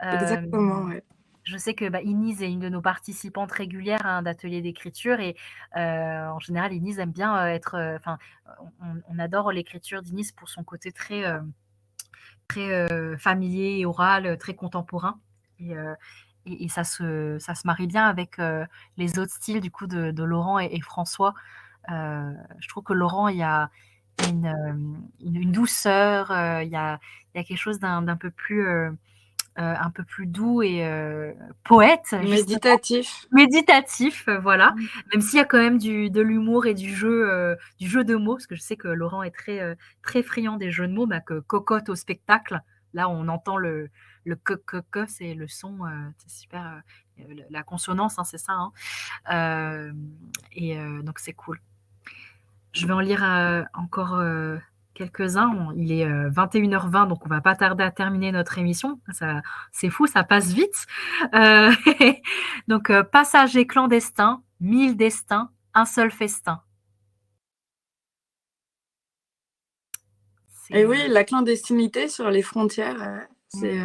Exactement, ouais. Je sais que Inise est une de nos participantes régulières d'ateliers d'écriture et en général, Inise aime bien être. Enfin, on adore l'écriture d'Inise pour son côté très, très familier et oral, très contemporain. Et ça se marie bien avec les autres styles du coup de Laurent et François. Je trouve que Laurent, il y a une douceur, il y a quelque chose d'un un peu plus doux et poète, justement. Méditatif. Méditatif, voilà. Même s'il y a quand même de l'humour et du jeu de mots, parce que je sais que Laurent est très, très friand des jeux de mots, que cocotte au spectacle. Là, on entend le que, c'est le son, c'est super, la consonance, hein, c'est ça. Hein. Donc, c'est cool. Je vais en lire encore quelques-uns. Il est 21h20, donc on va pas tarder à terminer notre émission. C'est fou, ça passe vite. Euh, donc, passager clandestin, 1000 destins, un seul festin. Et oui, la clandestinité sur les frontières, c'est...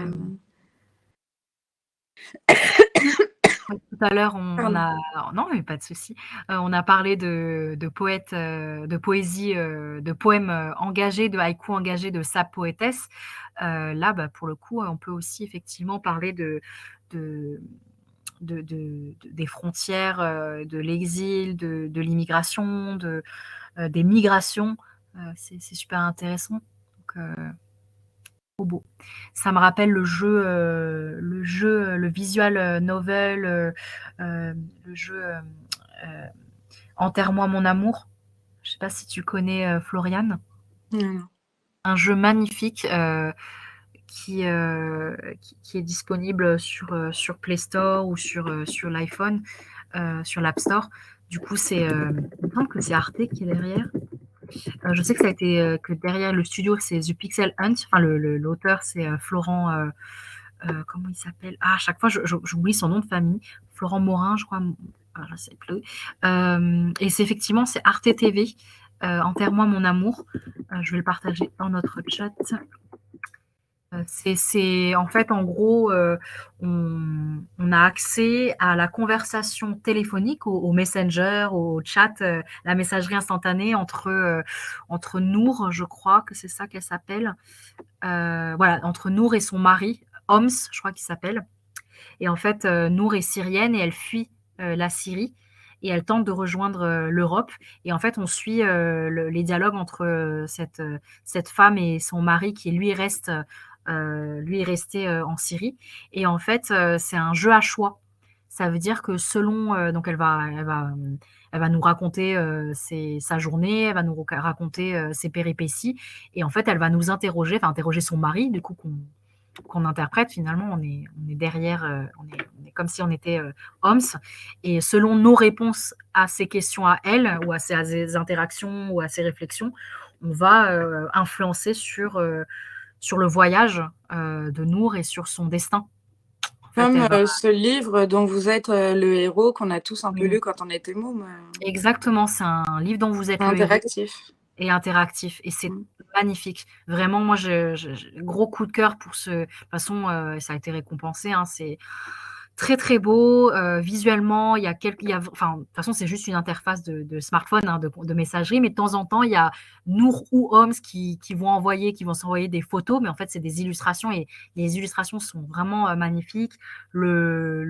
Tout à l'heure, on a... Non, mais pas de souci. On a parlé de poètes, de poésie, de poèmes engagés, de haïkus engagés de sa poétesse. Là, pour le coup, on peut aussi effectivement parler de, des frontières, de l'exil, de l'immigration, des migrations. C'est super intéressant. Donc, trop beau. Ça me rappelle le visual novel, le jeu Enterre-moi mon amour. Je ne sais pas si tu connais Floriane. Un jeu magnifique qui est disponible sur Play Store ou sur l'iPhone, sur l'App Store. Du coup, il me semble que c'est Arte qui est derrière. Je sais que ça a été que derrière le studio, c'est The Pixel Hunt. Enfin, l'auteur, c'est Florent. Comment il s'appelle? Ah, à chaque fois, j'oublie son nom de famille. Florent Morin, je crois. Je ne sais plus. Et c'est effectivement, c'est Arte TV. Enterre-moi mon amour. Je vais le partager dans notre chat. C'est en fait, en gros, on a accès à la conversation téléphonique, au Messenger, au chat, la messagerie instantanée entre Nour, je crois que c'est ça qu'elle s'appelle. Voilà, entre Nour et son mari, Homs, je crois qu'il s'appelle. Et en fait, Nour est syrienne et elle fuit la Syrie et elle tente de rejoindre l'Europe. Et en fait, on suit les dialogues entre cette femme et son mari qui, lui, est resté en Syrie. Et en fait, c'est un jeu à choix. Ça veut dire que selon... donc, elle va nous raconter sa journée, elle va nous raconter ses péripéties. Et en fait, elle va nous interroger son mari, du coup, qu'on interprète. Finalement, on est derrière, on est comme si on était Homs. Et selon nos réponses à ces questions à elle, ou à ses interactions, ou à ses réflexions, on va influencer sur le voyage de Nour et sur son destin. Comme ce livre dont vous êtes le héros, qu'on a tous un peu lu quand on était môme. Exactement, c'est un livre dont vous êtes interactif. Le héros. Et interactif. Et c'est magnifique. Vraiment, moi, gros coup de cœur pour ce... De toute façon, ça a été récompensé. Hein, c'est très, très beau. Visuellement, il y a enfin, de toute façon, c'est juste une interface de smartphone, hein, de messagerie. Mais de temps en temps, il y a Nour ou Homs qui vont s'envoyer des photos. Mais en fait, c'est des illustrations. Et les illustrations sont vraiment magnifiques.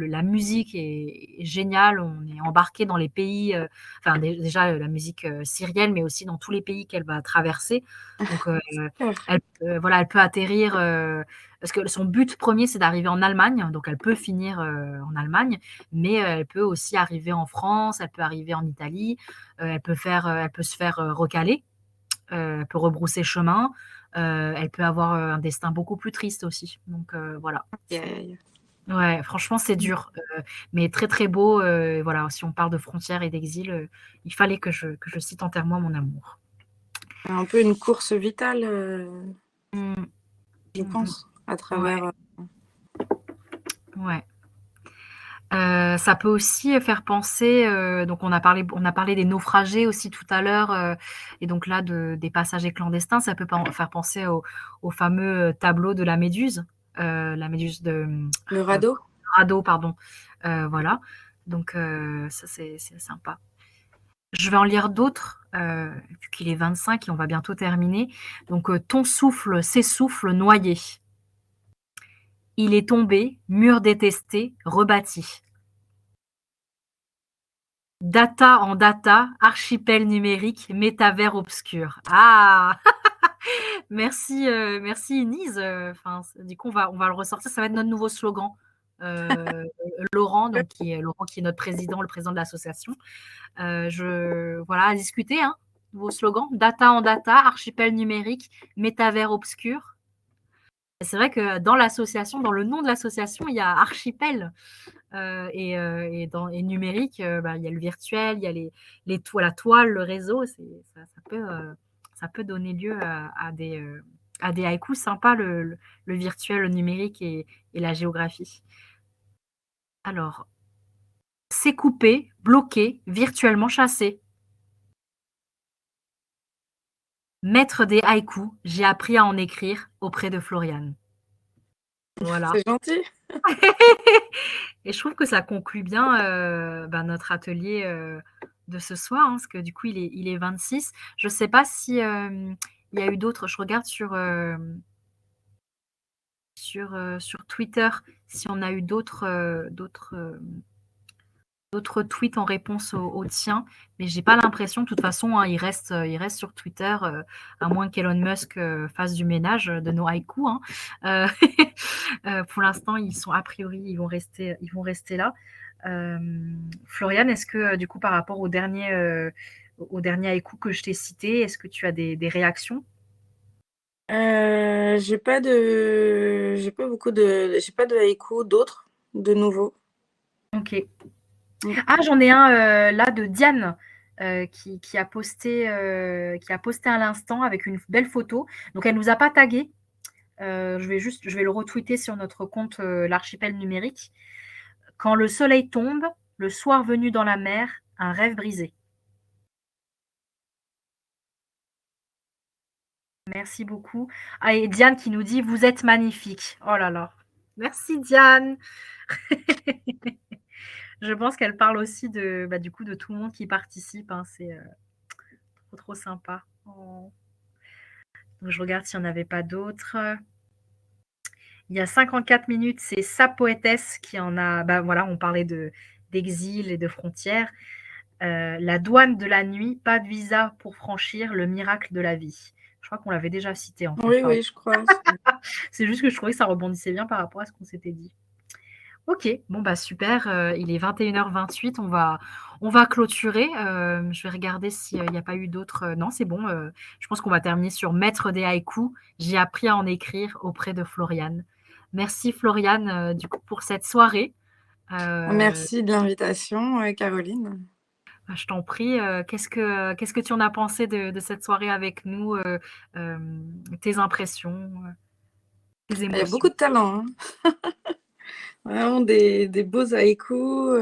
la musique est géniale. On est embarqué dans les pays, enfin déjà la musique syrienne, mais aussi dans tous les pays qu'elle va traverser. Donc, voilà, elle peut atterrir, parce que son but premier, c'est d'arriver en Allemagne. Donc, elle peut finir en Allemagne, mais elle peut aussi arriver en France, elle peut arriver en Italie, elle peut se faire recaler, elle peut rebrousser chemin. Elle peut avoir un destin beaucoup plus triste aussi. Donc voilà. Ouais, franchement, c'est dur, mais très très beau. Voilà, si on parle de frontières et d'exil, il fallait que je cite Enterre-moi mon amour. Un peu une course vitale, je Mmh. pense, à travers. Ouais. Ça peut aussi faire penser, donc on a parlé des naufragés aussi tout à l'heure, et donc là des passagers clandestins. Ça peut faire penser au fameux tableau de la méduse de Le radeau. radeau, pardon. Voilà, donc ça c'est sympa. Je vais en lire d'autres, vu qu'il est 25 et on va bientôt terminer. Donc ton souffle s'essouffle noyé. Il est tombé, mur détesté, rebâti. Data en data, archipel numérique, métavers obscur. Ah merci, merci Inise. Enfin, du coup, on va le ressortir. Ça va être notre nouveau slogan. Laurent, qui est notre président, le président de l'association. Voilà, à discuter. Hein, nouveau slogan. Data en data, archipel numérique, métavers obscur. C'est vrai que dans l'association, dans le nom de l'association, il y a archipel. Et numérique, il y a le virtuel, il y a la toile, le réseau. Ça peut donner lieu à des haïkus sympas, le virtuel, le numérique et la géographie. Alors, c'est coupé, bloqué, virtuellement chassé. Maître des haïkus, j'ai appris à en écrire auprès de Floriane. Voilà. C'est gentil. Et je trouve que ça conclut bien notre atelier de ce soir, hein, parce que du coup, il est 26. Je ne sais pas si il y a eu d'autres. Je regarde sur Twitter si on a eu d'autres tweets en réponse au tien, mais j'ai pas l'impression. De toute façon, hein, il reste sur Twitter, à moins qu'Elon Musk fasse du ménage de nos haïkus. Hein. Pour l'instant, ils sont a priori, ils vont rester là. Floriane, est-ce que du coup, par rapport au dernier haïku que je t'ai cité, est-ce que tu as des réactions? J'ai pas de haïku d'autres, de nouveaux. Ok. Ah, j'en ai un là de Diane qui a posté à l'instant avec une belle photo. Donc elle nous a pas tagué. Je vais le retweeter sur notre compte l'archipel numérique. Quand le soleil tombe, le soir venu dans la mer, un rêve brisé. Merci beaucoup. Ah, et Diane qui nous dit vous êtes magnifique. Oh là là. Merci Diane. Je pense qu'elle parle aussi du coup de tout le monde qui participe. Hein. C'est trop sympa. Oh. Donc, je regarde s'il n'y en avait pas d'autres. Il y a 54 minutes, c'est Sa poétesse qui en a. Voilà, on parlait d'exil et de frontières. La douane de la nuit, pas de visa pour franchir le miracle de la vie. Je crois qu'on l'avait déjà cité en fait. Oui, je crois. C'est juste que je trouvais que ça rebondissait bien par rapport à ce qu'on s'était dit. Ok, bon super, il est 21h28, on va clôturer. Je vais regarder s'il n'y a pas eu d'autres. Non, c'est bon. Je pense qu'on va terminer sur Maître des haïkus. J'ai appris à en écrire auprès de Floriane. Merci Floriane du coup pour cette soirée. Merci de l'invitation, Caroline. Je t'en prie. Qu'est-ce que tu en as pensé de cette soirée avec nous, tes impressions, tes émotions? Il y a beaucoup de talent. Hein. Vraiment des beaux haïkus.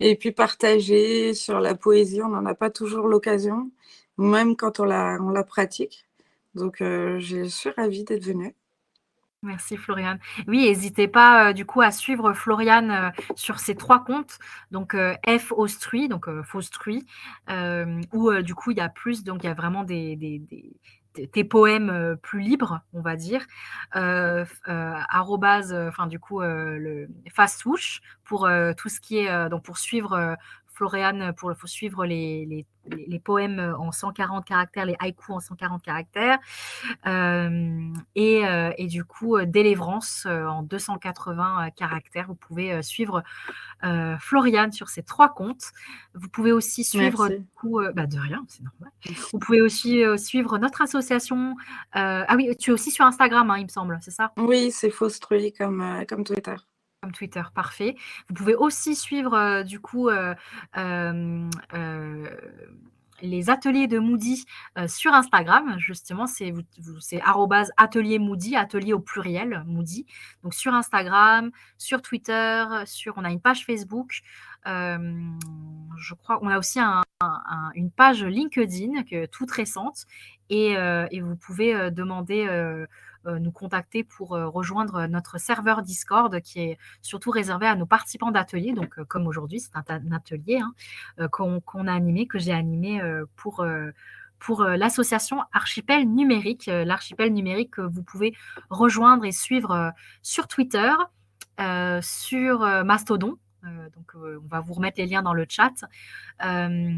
Et puis partager sur la poésie, on n'en a pas toujours l'occasion, même quand on la pratique. Donc, je suis ravie d'être venue. Merci Floriane. Oui, n'hésitez pas du coup à suivre Floriane sur ses 3 comptes, donc F Austrui, donc Faustrui, où du coup il y a plus, donc il y a vraiment des tes poèmes plus libres, on va dire. Arrobase, du coup, le Fastouche pour tout ce qui est donc pour suivre Floriane, faut suivre les poèmes en 140 caractères, les haïkus en 140 caractères. Et du coup, Délivrance en 280 caractères. Vous pouvez suivre Floriane sur ces 3 comptes. Vous pouvez aussi suivre Merci. du coup, de rien, c'est normal. Vous pouvez aussi suivre notre association. Ah oui, tu es aussi sur Instagram, il me semble, c'est ça? Oui, c'est Faustruy comme Twitter. Comme Twitter, parfait. Vous pouvez aussi suivre du coup les ateliers de Moody sur Instagram. Justement, c'est @atelier Moody, atelier au pluriel, Moody. Donc sur Instagram, sur Twitter, on a une page Facebook. Je crois on a aussi une page LinkedIn toute récente et vous pouvez demander nous contacter pour rejoindre notre serveur Discord qui est surtout réservé à nos participants d'ateliers. Donc, comme aujourd'hui, c'est un atelier qu'on a animé, que j'ai animé pour l'association Archipel Numérique. L'archipel numérique que vous pouvez rejoindre et suivre sur Twitter, sur Mastodon. Donc, on va vous remettre les liens dans le chat.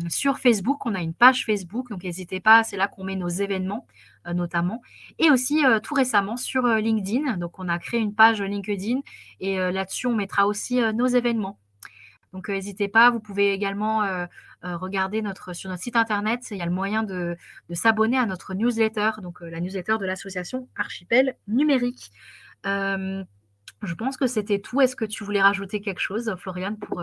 Sur Facebook, on a une page Facebook, donc n'hésitez pas, c'est là qu'on met nos événements notamment. Et aussi tout récemment sur LinkedIn, donc on a créé une page LinkedIn et là-dessus on mettra aussi nos événements. Donc n'hésitez pas, vous pouvez également regarder sur notre site internet, il y a le moyen de s'abonner à notre newsletter, donc la newsletter de l'association Archipel Numérique. Je pense que c'était tout. Est-ce que tu voulais rajouter quelque chose, Floriane, pour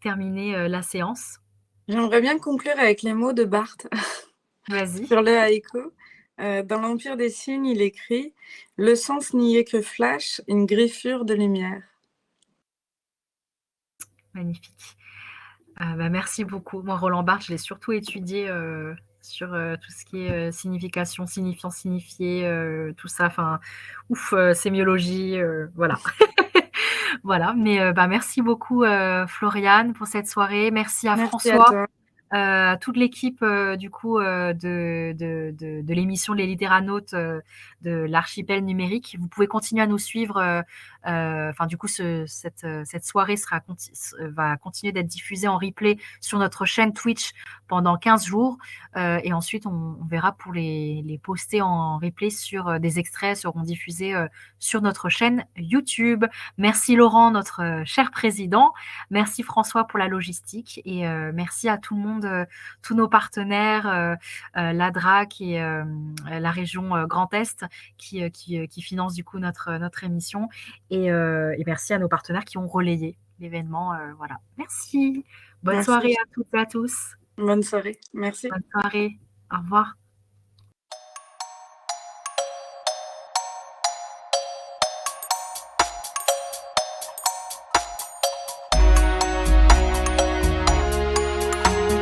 terminer la séance? J'aimerais bien conclure avec les mots de Barthes Vas-y. sur le haïku. Dans l'Empire des signes, il écrit « Le sens n'y est que flash, une griffure de lumière ». Magnifique. Merci beaucoup. Moi, Roland Barthes, je l'ai surtout étudié sur tout ce qui est signification, signifiant, signifié, tout ça. Enfin, sémiologie, voilà. Voilà, mais merci beaucoup Floriane pour cette soirée. Merci à Merci à François, toi. à toute l'équipe du coup de l'émission Les Littéranauts de l'Archipel Numérique. Vous pouvez continuer à nous suivre. Du coup, cette soirée va continuer d'être diffusée en replay sur notre chaîne Twitch pendant 15 jours. Et ensuite, on verra pour les poster en replay des extraits seront diffusés sur notre chaîne YouTube. Merci Laurent, notre cher président. Merci François pour la logistique et merci à tout le monde, tous nos partenaires, la DRAC et la région Grand Est qui financent du coup notre émission et merci à nos partenaires qui ont relayé l'événement. Voilà. Merci. Bonne Merci. soirée à toutes et à tous. Bonne soirée. Merci. Bonne soirée. Au revoir.